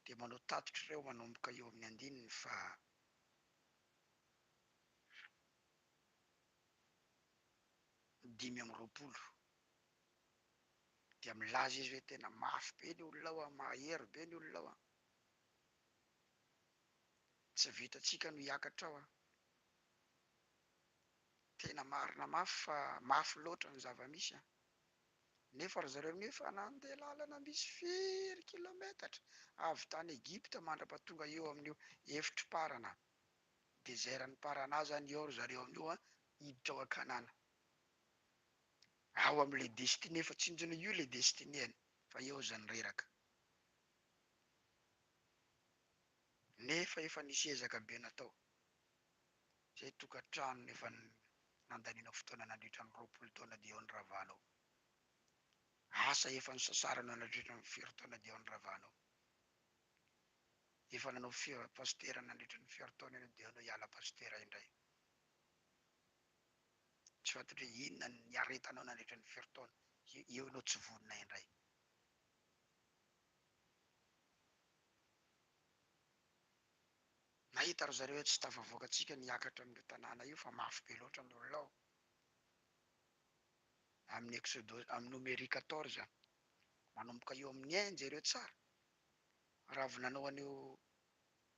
de manao tatitra ireo manomboka eo amin'ny 9 fa 520. Dia milaza izy hoe tena mafy be ny olona ao, mahery be ny olona ao, tsy vitatsika no hiakatra ao, tena marina mafy fa mafy loatra ny zava-misy nefa ry zareo amin'io efa nandeha lalana misy firy kilometatra avy tany Egypta mandra-pahatonga eo amin'io efitrim-parana, dezeran'ny parana zany eo ry zareo amin'io hiditra ao an-Kanana, ao amin'ilay destiné, fa tsy injony io le destinény fa eo zany reraka. Nefa efa nisy ezaka be natao, zay tokantrano efa nandaniana fotoana nandritra ny 20 taona dia eo ny ravanao, asa efa ny sasaranao nandritra ny 5 taona dia eo ny ravanao, efa nanao pastera nandritra ny 5 taona eo dia eo no hiala pastera indray, tsy fantatra hoe inona ny aretanao nandritra ny 5 taona, eo ianao tsy vonina indray. Nahita ry zareo tsy tafavoakatsika niakatra amin'ny tanàna io fa mafy be loatra ny olona ao. Amin'ny Exodus, amin'ny nomery 14, manomboka eo amin'ny 1 jereo tsara, raha avy nanao an'io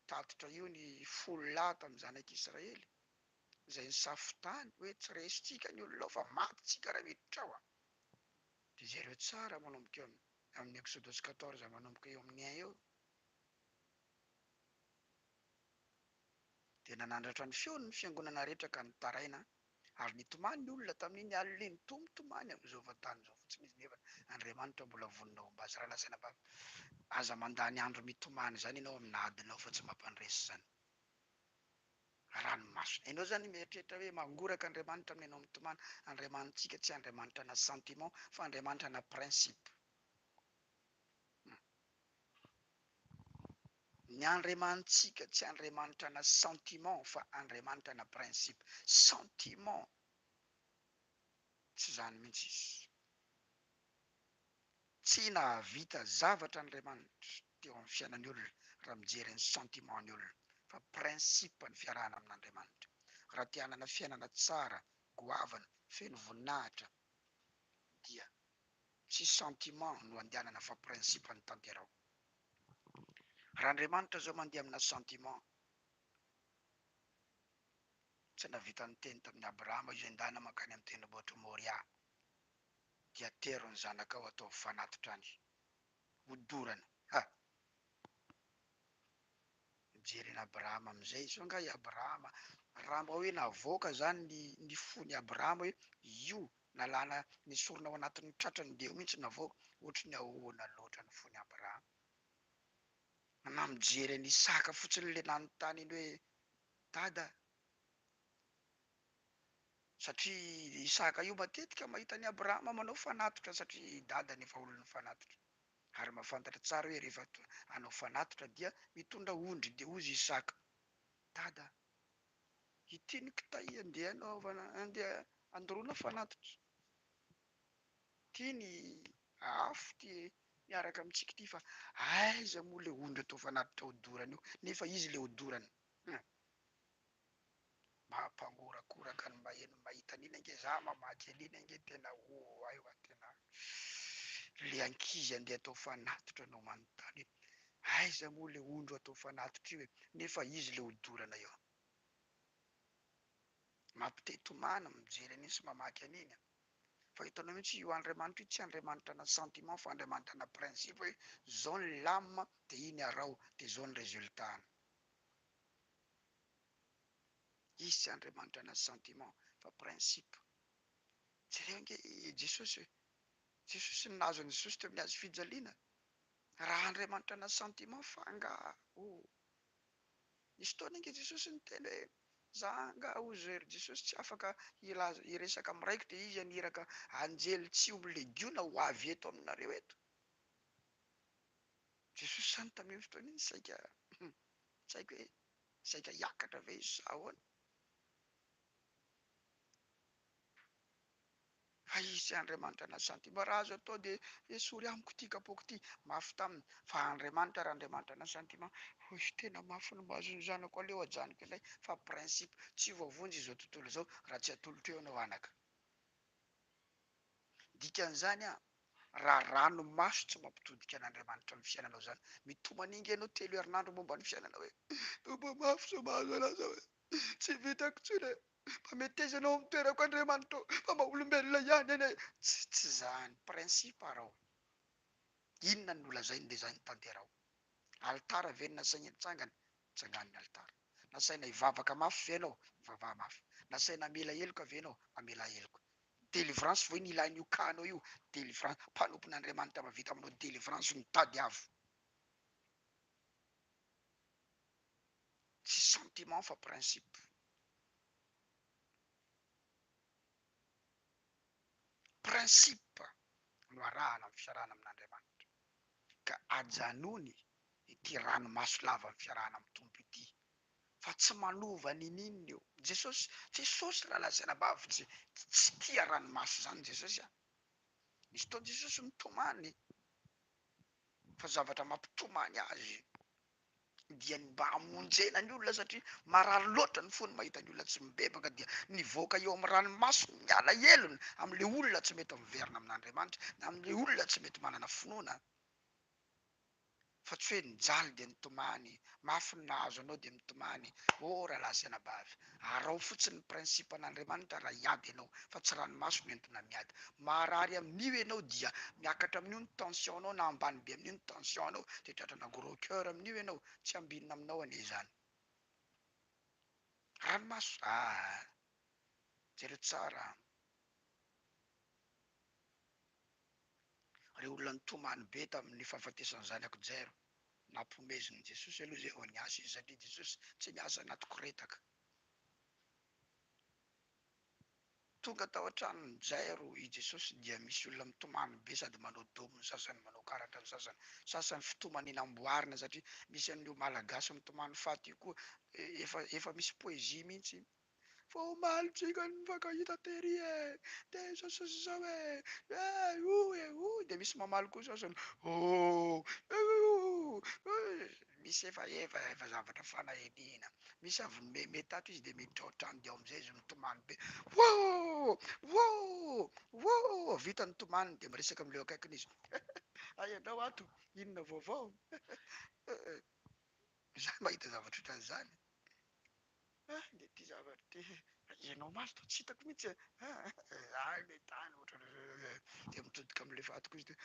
tatitra io ny 10 lahy tamin'ny zanak'Israely, zay ny safitany hoe tsy resitsika ny olona ao fa matytsika raha miditra ao a. De zareo tsara manomboka eo amin'ny Exodus 14 manomboka eo amin'ny 1 eo. De nanandratra ny feony ny fiangonana rehetra ka nitaraina ary nitomany ny olona tamin'iny alina iny tomitomany am'izao vatany zao fotsiny izy nefa Andriamanitra mbola vonona ho mba azy raha lasaina bava aza mandany andro mitomany zany ianao amin'ny adinao fa tsy mampandresy zany ranomasina. Ianao zany mieritreritra hoe mangoraka Andriamanitra amin'ny ianao mitomany. Andriamanitsika tsy Andriamanitra na sentiment fa Andriamanitra na principe. Ny Andriamanitsika tsy Andriamanitra na sentiment fa Andriamanitra na principe. Sentiment tsy zany mihitsy izy. Tsy nahavita zavatra Andriamanitra teo amin'ny fiainan'ny olona raha mijery ny sentiment'ny olona fa principe ny fiarahana amin'Andriamanitra. Raha te hanana fiainana tsara, goavana, feno voninahitra dia tsy sentiment no andehanana fa principe ny tanterao. Raha Andriamanitra zao mandeha amina sentiment, tsy navita ny teny tamin'ny Abrahama izy endahina mankany amin'ny tendrombohitra Moria dia tero ny zanaka ao atao fanatitra any hodorana. Mijery ny Abrahama amizay so nga i Abrahama raha mba hoe navoaka zany ny fony Abrahama hoe io nalana nisorona ao anatin'ny tratrany de mihitsy navoaka ohatry ny ahoana loatra ny fony Abrahama. Na mijery ny Isaka fotsiny le nanontany iny hoe dada, satria Isaka io matetika mahita ny Abrahama manao fanatitra satria dadany efa olon'ny fanatitra. Ary mahafantatra tsara hoe rehefa hanao fanatitra dia mitondra ondry de ozy Isaka. Dada, ity ny kitay andeha anaovana andeha andorona fanatitra. Ty ny afo ty miaraka amitsika ty fa aiza moa le ondry atao fanatitra hodorana io nefa izy le hodorana. Mampangorakoraka ny maheno mahita an'iny ange za mamaky an'iny ange tena aio a tena le ankizy andeha atao fanatitra no manontany iny. Aiza moa le ondro atao fanatitra io e nefa izy le hodorana eo. Mampitetomana mijery an'iny sy mamaky an'iny. Fa hitanao mihitsy io Andriamanitra io tsy Andriamanitra na sentiment fa Andriamanitra na principe hoe zao ny lame de iny arao de zao ny résultat. Izy tsy Andriamanitra na sentiment fa principe. Jereo ange Jesosy nahazo an'i Jesosy teo amin'ny hazo fijaliana. Raha Andriamanitra na sentiment fa nga nisy fotoana ange Jesosy niteny hoe za nga ozy ry Jesosy tsy afaka hiresaka amiraiko de izy aniraka anjely tsy omby legiona ho avy eto aminareo eto. Jesosy zany tamin'ny fotoana iny saika tsy haiko hoe saika hiakatra ve izy sa ahoana. Fa izy tsy Andriamanitra na sentiment. Raha azo atao de esory amiko ty kapoaka ty mafy taminy fa Andriamanitra raha Andriamanitra na sentiment hoy tena mafy ny mahazo ny zanako aleo ajanoko ilay fa principe tsy voavonjy izao tontolo zao raha tsy atolotra eo anao anaka. Dikan'izany raha ranomaso tsy mampitodika an'Andriamanitra ny fiainanao zany mitomany inge anao 3 herinandro momba ny fiainanao hoe tombo mafy so mahazo anazy hoe tsy vitako tsony mba metezanao amin'ny toerako Andriamanitra fa mba olombelona ihany ane. Tsy zany principe arao. Inona no lazainy de zany tanterao. Altara ve nasaina hitsangana tsangany altara. Nasaina hivavaka mafy ve anao vavaha mafy. Nasaina amela heloka ve anao amela heloka. Délivrance voi ny ilain'io kanao io délivrance mpanompon'Andriamanitra mavita aminao délivrance mitady avo. Tsy sentiment fa principe. Principe no arahana amin'ny fiarahana amin'Andriamanitra ka ajanony ity ranomaso lava amin'ny fiarahana amin'ny tompo ity fa tsy manova nin'inona eo. Jesosy raha lazaina bavy tsy tia ranomaso zany Jesosy a. Misy fotoana Jesosy mitomany fa zavatra mampitomany azy dia mba hamonjena ny olona satria marary loatra ny fony mahita ny olona tsy mibebaka dia nivoaka eo amin'ny ranomaso miala elona amin'le olona tsy mety miverina amin'Andriamanitra na amin'le olona tsy mety manana finoana. fa tsy hoe nijaly dia nitomany, mafy ny nahazo anao dia mitomany. Ora lasana bavy, arao fotsiny ny prinsipa an'Andriamanitra raha hiady ianao, fa tsy ranomaso no entina miady. Marary amin'io ianao dia miakatra amin'io ny tension anao, na ambany be amin'io ny tension anao, dia tratrana gros cœur amin'io ianao, tsy ambinina aminao anie zany. Ranomaso, jereo tsara. Reo olona nitomany be tamin'ny fahafatesan'ny zanako Jero, nampomeziny Jesosy aloha zay vao niasa izy, satria Jesosy tsy niasa anaty koretaka. Tonga tao an-tranony Jairo i Jesosy dia misy olona mitomany be, sady manao domo ny sasany, manao karatra ny sasany. Sasany fitomany namboarina, satria misy an'io malagasy mitomany faty io koa, efa misy poezie mihitsy. Fa omaly tsika ny mifankahita tery de Jesosy zao de misy mamaly koa sasany misy efa zavatra fanahinina. Misy avy me tato izy de miditra ao trano dia ao amizay izy mitomany be, vita ny tomany de miresaka am'leo akaikiny izy. Ay anao ato, inona vaovao? Za mahita zavatra ohatran'izany. De ty zavatra ty, ianao maso to tsy hitako mihitsy. Le tany ohatra de mitodika am'le fatoko izy de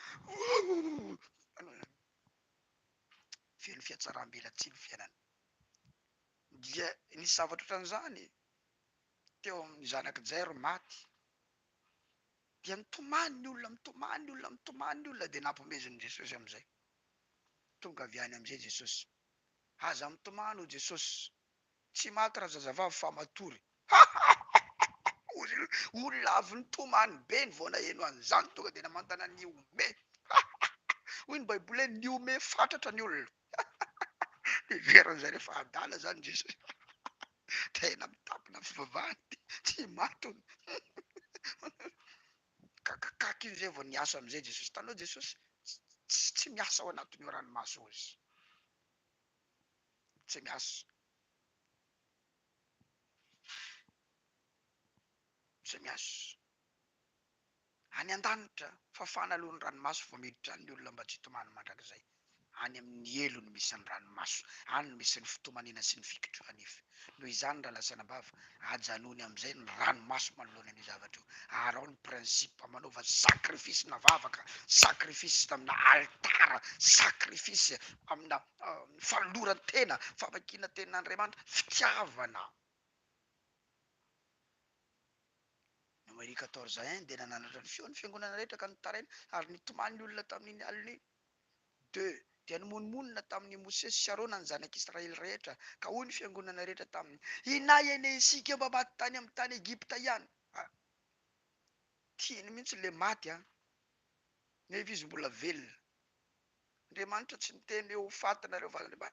feno fiatsaram-bela tsy ny fiainana. Dia nisy zavatra ohatran'izany teo amin'ny zanaky Jairo maty, dia mitomany ny olona, mitomany ny olona, mitomany ny olona, de nampomeziny Jesosy am'izay. Tonga avy any am'izay Jesosy, aza mitomany o Jesosy, tsy maty raha zazavavy fa matory. Olona avy nitomany be ny vao naheno an'izany, tonga de namantana ny ome. Hoy ny baiboly hoe ny ome fatratra ny olona. Veran'zay rehefa adala zany Jesosy, tena mitapina fivavahany, tsy maty ony. Kakakaky iny zay vao niasa am'izay Jesosy. Tanao Jesosy tsy miasa ao anatin'io ranomaso izy, tsy miasa, tsy miasa. Any an-danitra fafana aloha ny ranomaso vao miditra ny olona mba tsy hitomany mandrakizay. Any amin'ny elo no misy ny ranomaso, any no misy ny fitomanina sy ny fikitrohanify. Noho izany raha lasana bava, ajanony am'izay ny ranomaso manoloana ny zavatra io. Ary ao ny prinsipa manaova sakrifisy navavaka, sakrifisy amina altara, sakrifisy amina falorantena, famakina tenan'Andriamanitra, fitiavana. Numéro 14 dia nananatra ny feon'ny fiangonana rehetra ka nitaraina ary nitomany olona tamin'iny aliny. 2 dia nimonmonina tamin'ny Mosesy sy Arona ny zanak'Israely rehetra, ka hoy ny fiangonana rehetra taminy, inay ene isika mba maty tany amin'ny tany Egipta ihany. Tiany mihitsy le maty nefa izy mbola velona. Andriamanitra tsy niteny eo fatinareo fa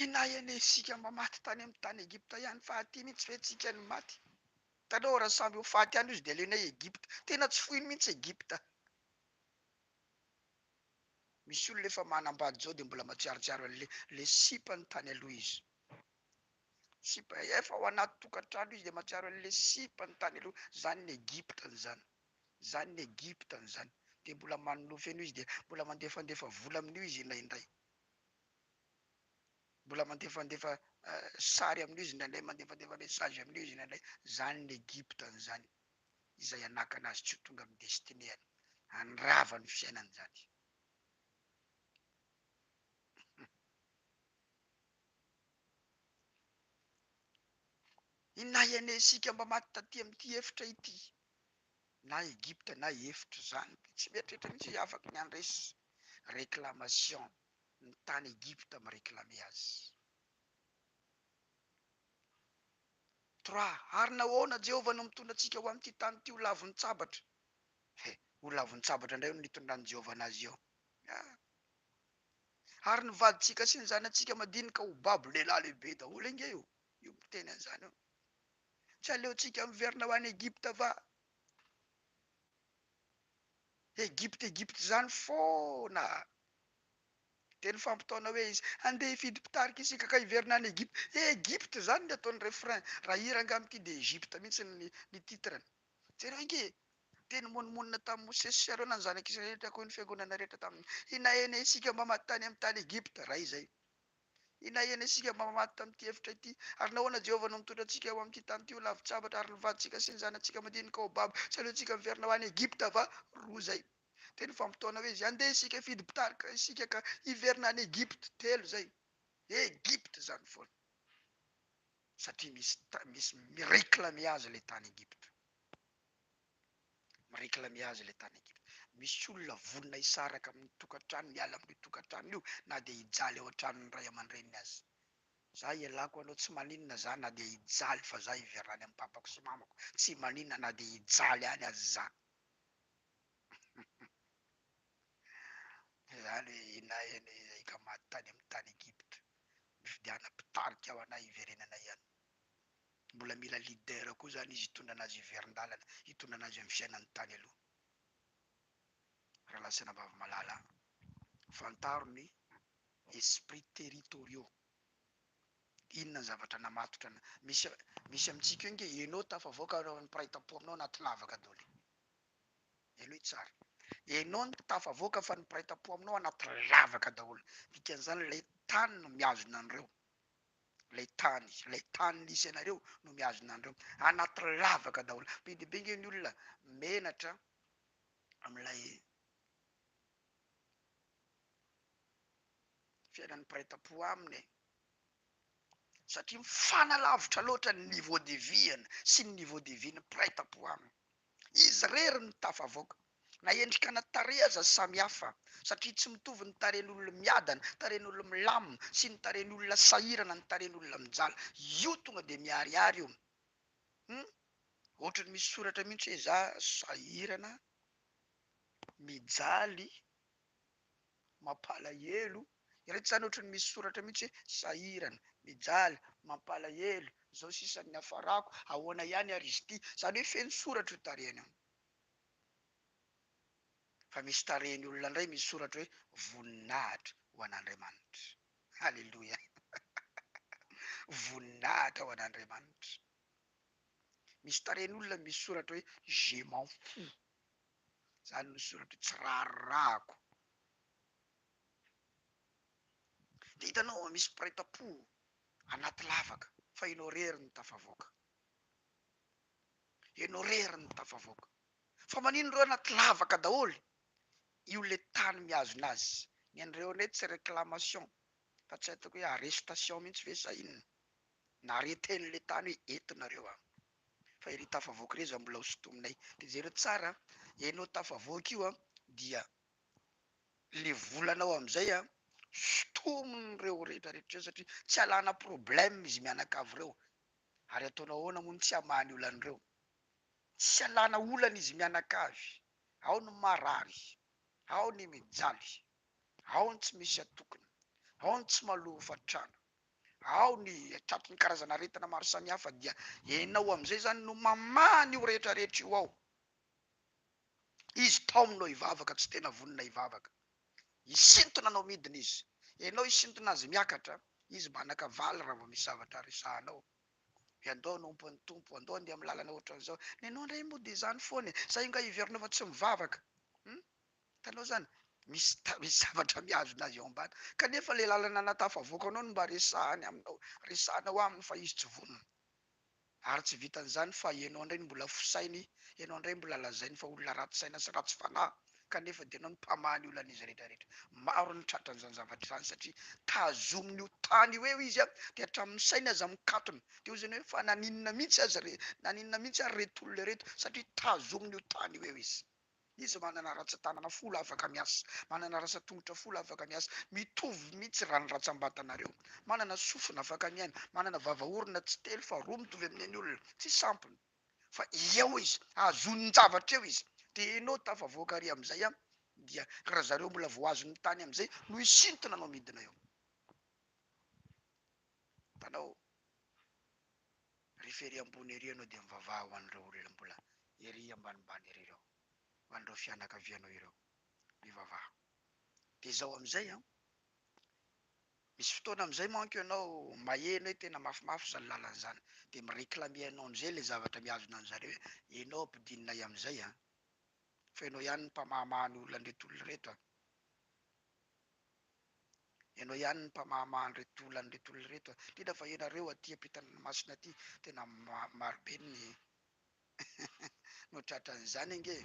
inay ene isika mba maty tany amin'ny tany Egipta ihany, fa aty mihitsy fetsika ny maty. Tanao raha samby ho faty andro izy de alenay Egipta, tena tsy foiny mihitsy Egipta. Misy olona efa manambady zao de mbola matsiarotsiaro le sipa ny tany aloha izy. Sipa efa ao anaty tokantrano izy de matsiaro an'le sipa ny tany aloha, zany ny Egipta n'izany, zany ny Egipta n'izany. De mbola manolofy an'io izy de mbola mandefandefa vola amin'io izy indraindray. Mbola mandefandefa sary amin'io izy indraindray, mandefandefa message amin'io izy indraindray. Zany ny Egipta n'izany, izay anakana azy tsy ho tonga amin'ny destinéany, andrava ny fiainany zany. Inay ane isika mba maty taty amin'ity efitra ity, na Egipta na efitra zany, tsy mieritreritra mihitsy afaky ny andresy réclamation ny tany Egipta mireklame azy. 3 ary nahoana Jehovah no mitondra antsika ho amin'ity tany ity ho lavon'ny tsabatra. Ho lavon'ny tsabatra indray no nitondran'i Jehovah anazy eo. Ary nivaditsika sy ny zanantsika madinika ho babo lehilahy lehibe daholo inge io miteny an'izany io. Tsy aleontsika miverina ho any Egipta va? Egipta zany foana. Teny fampitaona hoe izy andeha hifidy mpitarika isika ka hiverina any Egypte. Egypte zany ny ataony refrain. Raha hiranga amity de Egypte mihitsy ny titrany. Jereo inge teny monimonina tamin'ny Mosesy sy Arona ny zanak'Israely rehetra koa ny fiangonana rehetra taminy. Inahena isika mba maty tany amin'ny tany Egypte raha izay. Inahena isika mba maty tamin'ity efitra ity. Ary nahoana Jehovah no mitondra antsika eo amin'ity tany ity ho lavitsabatra ary nivaditsika sy ny zanantsika madinika ao baba. Tsy aleontsika miverina ho any Egypte va roa zay. Teny fampitaona hoe izy andeha isika hifidy mpitarika isika ka hiverina any Egypte telo zay. Egypte zany foana. Satria misy mireklame azy le tany Egypte. Mireklame azy le tany Egypte. Misy olona vonona hisaraka amin'ny tokantrano miala amin'ny tokantrano io na dia hijaly ao an-tranon'ny ray aman-dreniny azy. Za ialako anao tsy maninona za na dia hijaly fa za hiverina any amin'ny papako sy mamako. Tsy maninona na dia hijaly any azy za. Zany hoe inaheny ika maty tany amin'ny tany Egypte. Mifidiana mpitarika ao anay hiverenana ihany. Mbola mila leader koa zany izy hitondra anazy hiverin-dalana, hitondra anazy amin'ny fiainany tany aloha. Raha lasina vavy malala. Fantaro ny esprits territoriaux. Inona ny zavatra namatotra misy amintsika io nge ianao tafavoaka ny mpiray-tampo aminao anaty lavaka daholo. Aloha tsara. Ianao ny tafavoaka fa ny mpiray-tampo aminao anaty lavaka daholo. Dikan'izany ilay tany no mihazona an'ireo. Lay tany nisy anareo no mihazona an'ireo. Anaty lavaka daholo. Be dia be nge ny olona menatra amin'ilay fiainan'ny mpiray-tampo aminy. Satria mifanalavitra loatra ny niveau de vie-ny sy ny niveau de vie-ny mpiray-tampo aminy. Izy rery ny tafavoaka. Na endrikana tarehy aza samy hafa. Satria tsy mitovy ny tarehin'olona miadana, tarehin'olona milamina sy ny tarehin'olona sahirana, ny tarehin'olona mijaly. Io tonga dia miharihary io. Ohatrany misy soratra mihitsy hoe za sahirana, mijaly, mampalahelo. Ireto zany ohatrany misy soratra mihitsy hoe sahirana, mijaly, mampalahelo, zao sisan'ny hafarako, ahoana ihany ary izy ity. Zany hoe feno soratra io tarehiny io. Fa misy tarehiny olona indray misy soratra hoe voninahitra ho an'Andriamanitra. Halleloja. Voninahitra ho an'Andriamanitra. Misy tarehiny olona misy soratra hoe je m'en fous. Zany no soratra tsy raharahako. Dia hitanao misy mpiray-tampo anaty lavaka fa ianao rery ny tafavoaka. Ianao rery ny tafavoaka. Fa manino reo anaty lavaka daholo? Io le tany mihazona azy. Ny an'ireo reto tsy réclamation. Fa tsy haitako hoe arrestation mihitsy ve sa inona. Na areten'le tany hoe etonareo aho. Fa iry tafavoaka reza mbola ho sotominay. Dia jereo tsara, ianao tafavoaka io dia le volanao amin'izay sotomin'ireo rehetrarehetra satria tsy alana problème izy mianakavy ireo. Ary ataonao ahoana moa tsy hamany olan'ireo. Tsy alana olana izy mianakavy. Ao ny marary, ao ny mijaly, ao ny tsy misy atokony, ao ny tsy maloha fatrana, ao ny tratry ny karazana aretina maro samihafa dia ianao amin'izay zany no mamany io rehetrarehetra io ao. Izy taominao hivavaka tsy tena vonina hivavaka. Isintona anao midina izy. Ianao isintona azy miakatra, izy manakavaly raha vao misy zavatra resahanao. Andao nompo ny tompo, andao andeha amin'ny lalana ohatran'izao. Nenao indray moa dia zany foana. Za io nga hiverinao fa tsy mivavaka. Hitanao zany, misy zavatra mihazona azy eo ambany. Kanefa le lalana natafavoakanao no mba resahany aminao. Resahanao aminy fa izy tsy vonona. Ary tsy vitan'izany fa ianao indray mbola fisainy, ianao indray mbola lazainy fa olona ratsy saina sy ratsy fanahy. Kanefa dia ianao ny mpamany olan'izy rehetrarehetra. Maro ny tratran'izany zavatra izany satria tazomin'io tany io eo izy dia hatramin'ny saina aza mikatona. Dia hoy izany hoe fa naninona mihitsy ary reto olona reto satria tazomin'io tany io eo izy. Izy manana ratsan-tanana folo afaka miasa, manana rantsan-tongotra folo afaka miasa, mitovy mihitsy raha ny ratsambatanareo. Manana sofina afaka miaina, manana vava-orona tsy telo fa roa mitovy amin'ny olona, tsy sampony. Fa eo izy, azon'ny-javatra eo izy. Dia ianao tafavoaka ary amin'izay dia raha zareo mbola voazon'ny tany amin'izay no isintona anao midina eo. Tanao rehefa ery ambony ery ianao dia mivavaha ho an'ireo olona mbola ery ambanimbany ery ireo, ho an'ireo fianakavianao ireo mivavaha. Dia izao amin'izay misy fotoana am'izay manko ianao maheno hoe tena mafimafy zany lalana zany de mireklame anao am'izay le zavatra mihazona an'zareo hoe enao ampidinina am'izay a fa ianao ihany ny mpamahamahany olona andreto olona reto a ianao ihany ny mpamahamahany reto olona andreto olona reto a indrindra fa ianareo aty ampitanmasina aty tena marobe ny no tratran'izany ange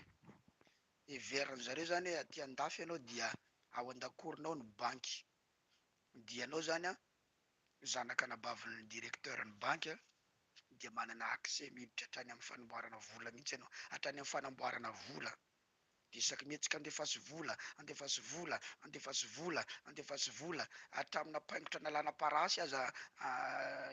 everiny zareo zany hoe aty andafy ianao dia ao an-dakoronao ny banky dianao zany a zanaka anabavin'ny directeurny banky a dia manana accès miditra hatrany amin'ny fanomboarana vola mihitsy ianao hatrany amin'ny fanamboarana vola de isaky mihetsika andefasy vola andefasy vola andefasy vola andefasy vola hatramina paingotra nalàna parasy aza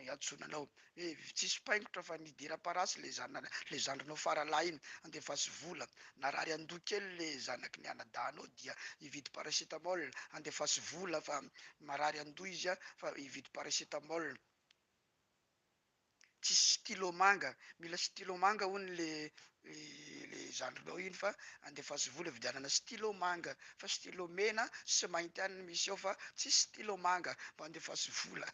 iatsonanao hoe tsisy paingotra fa nidira parasy le zandrinao faralahy iny andefasy vola narary andoha kely le zanaky ny anadanao dia hividy paracetamol andefasy vola fa marary andoha izy a fa hividy paracetamol tsisy stylo manga mila stylo manga hony le zandrinao iny fa andefasy vola vidianana stylo manga fa stylo mena sy mainty any misy ao fa tsisy stylo manga mba andefasy vola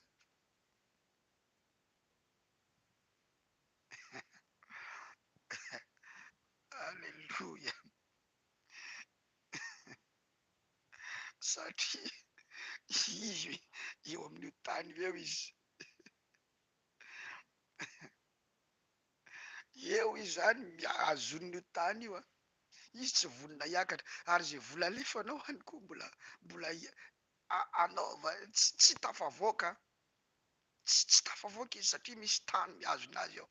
alleloia satria izy eo amin'io tany eo izy eo izy zany miazon'io tany io a izy tsy volona hiakatra ary zay vola alefanao any koa mbola anaova tsy tafavoaka tsy tafavoaka izy satria misy tany miazona azy ao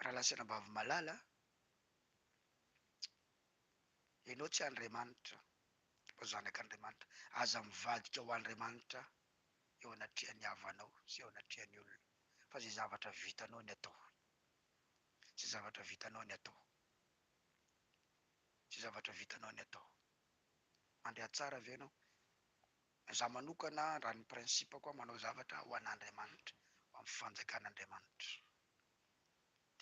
raha lasana bavy malala ianao tsy Andriamanitra mba zanak'Andriamanitra aza mivadika ho Andriamanitra eo anatrehan'ny havanao sy eo anatrehan'ny olona fa zay zavatra vitanao ny atao zay zavatra vitanao ny atao zay zavatra vitanao ny atao mandeha tsara avy ianao za manokana raha ny principako a manao zavatra ho an'Andriamanitra ho amin'ny fanjakan'Andriamanitra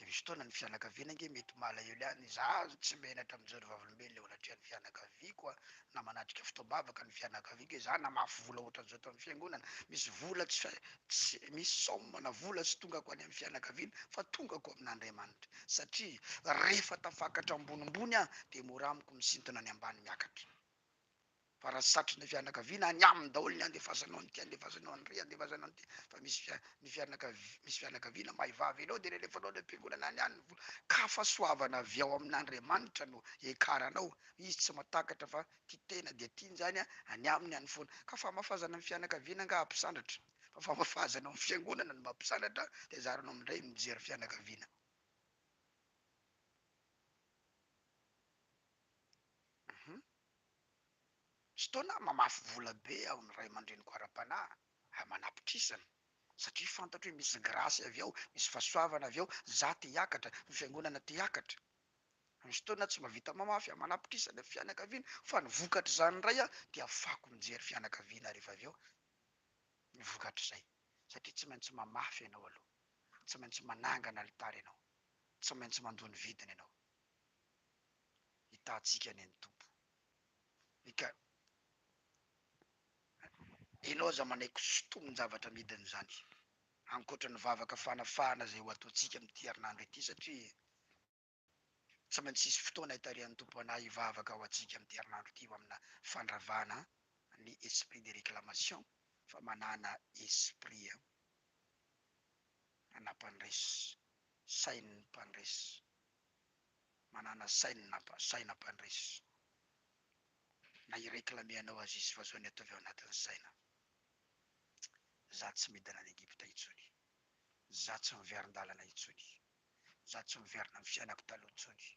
de misy fotoana ny fianakaviana nge mety malahelo ihany za tsy menatra am'zao vavolombelona eo anatrehan'ny fianakaviako a na manatrika fotoam-bavaka ny fianakaviako hoe za namafy vola ohatran'izao tamin'ny fiangonana misy vola tsy misy saomana vola tsy tongako any amin'ny fianakaviana fa tongako amin'Andriamanitra satria rehefa tafakatra ambonimbony a de mora amiko misintona ny ambany miakatra fa raha satrony fianakaviana any aminy daholo ny andefasanao nyity andefasanao ny ry andefasanao nyty fa misy fianakaviana mahivavy anao de relefanao ny am-piangonana any any vola ka fa soavana avy ao amin'Andriamanitra no ekaranao izy tsy matakatra fa ty tena de tiany zany a any aminy any foana ka famafazana amin'ny fianakaviana nga hampisandratra fa famafazana amin'ny fiangonana no mampisandratra de zaranao amindray mijery fianakaviana sy taona mamafy vola be aho ny ray aman-dreniko ara-panahy manapitrisana satria fantatro hoe misy grasy avy ao misy fahasoavana avy ao za te hiakatra ny fiangonana te hiakatra misy fotoana tsy mahavita mamafy a manapitrisana fianakaviana fa ny vokatra zany ray a dia afako mijery fianakaviana rehefa avy ao ny vokatra zay satria tsy maintsy mamafy ianao aloha tsy maintsy manangana alitara ianao tsy maintsy mandony vidiny ianao hitantsika any any tompo ika ianao aza manaiky sotomin-javatra midiny zany ankoatra ny vavaka fanafahana zay ho ataontsika am'ty herinandro ity satria tsy maintsy isy fotoana hitarihan'ny tompo anahy hivavaka ho atsika am'ty herinandro ity ho amina fandravana ny esprit de réclamation fa manana esprit anapandresy sainy mpandresy manana saina mpandresy na ireklamenao azy izy fa zao ny ataovy ao anatin'ny saina za tsy midina any Egypta intsony za tsy miverin-dalana intsony za tsy miverina amin'ny fiainako taloha intsony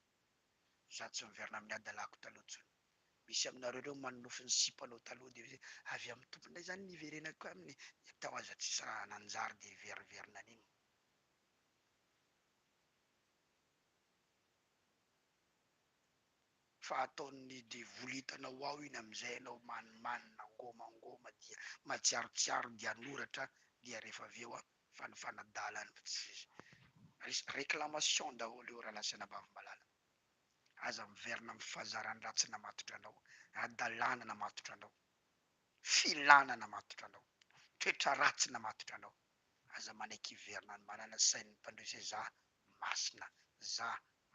za tsy miverina amin'ny adalako taloha intsony misy aminareo reo manonofy ny sipanao taloha de avy amin'ny tomponay zany niverenako aminy tao aza tsisy raha nanjary de veriverina an'iny fa ataony de volitanao ao iny am'izay anao manimanina ngomangoma dia matsiarotsiaro dia anoratra dia rehefa avy eo a fa ny fanadalany réclamation daholo eo raha lasana bavy malala aza miverina amin'ny fahazaran'ny ratsy namatotra anao adalàna namatotra anao filanana matotra anao, toetra ratsy namatotra anao. Aza manaiky-iverina ny manana sain'ny mpandroso hoe za masina, za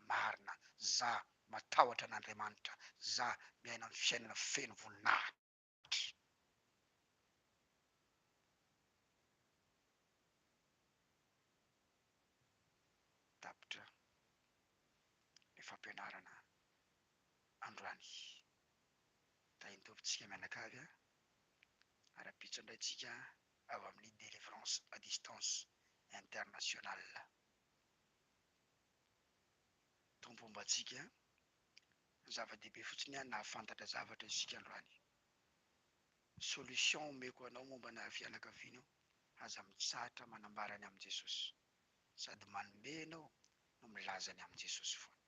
marina, za matahotra an'Andriamanitra, za miaina amin'ny fiainana feno voninahitra. Tapitra ny fampianarana androany. Tahintovitsika mianakavy a, ara-pitso indraytsika ao amin'ny délivrance à distance internationale. Tompombatsika zava-dehibe fotsiny a nahafantatra zavatra isika androany. Solution omeko anao mombana fianakaviana aza mitsahatra manambarany amin'i Jesosy, sady manome anao no milaza ny amin'i Jesosy foana,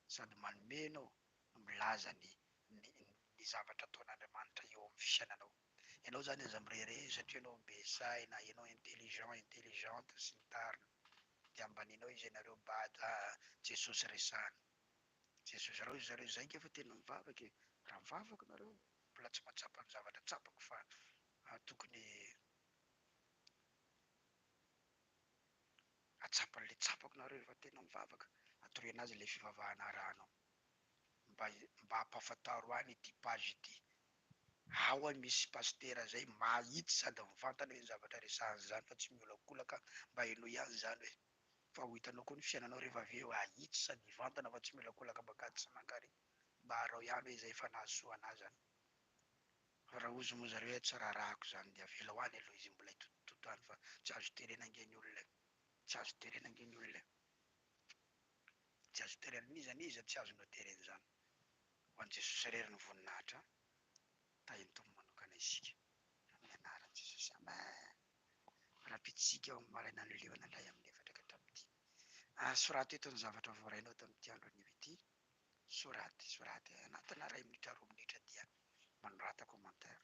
sady manome anao no milaza ny zavatra ataon'Andriamanitra eo amin'ny fiainanao. Ianao zany aza mirere satria ianao be saina, ianao intelligente sy ny tariny, de ambaninao izy ianareo bada Jesosy resahana. Jesosy reo zareo zay nge fa tena mivavaka e. Raha mivavaka nareo mbola tsy mahatsapa ny zavatra tsapako fa tokony atsapan'le tsapako nareo rehefa tena mivavaka. Atorena azy le fivavahana ranao mba hampafantaro any ity page ity. Ao a misy pastera zay mahitsy sady mivantana hoe ny zavatra resahany zany fa tsy miolakolaka, mba hainao ihany zany hoe fa ho hitanao koa ny fiainanao rehefa avy eo ahitsy sady hivantana fa tsy miolakolaka makady sy mankary, mba harao ihany hoe izay fa nahasoa anazy zany. Fa raha ozy moa zareo hoe tsy rarahako zany de avela ho any aloha izy mbola hitototo any fa tsy azo terena angeny olona, tsy azo terena angeny olona, tsy azo terena n'iza tsy azonao terena zany. Ho an'i Jesosy rery ny voninahitra. Tahiny tombo manokana isika amin'ny anaran'i Jesosy, amen. Raha-pitsika ao amin'ny maraina ny liona indray amin'ny efatra ka hatramin'ny dimy. Soraty eto ny zavatra voarainao tamin'ity andro anivy ity. Soraty anatina 2 minitra 3 minitra dia manorata commentaire.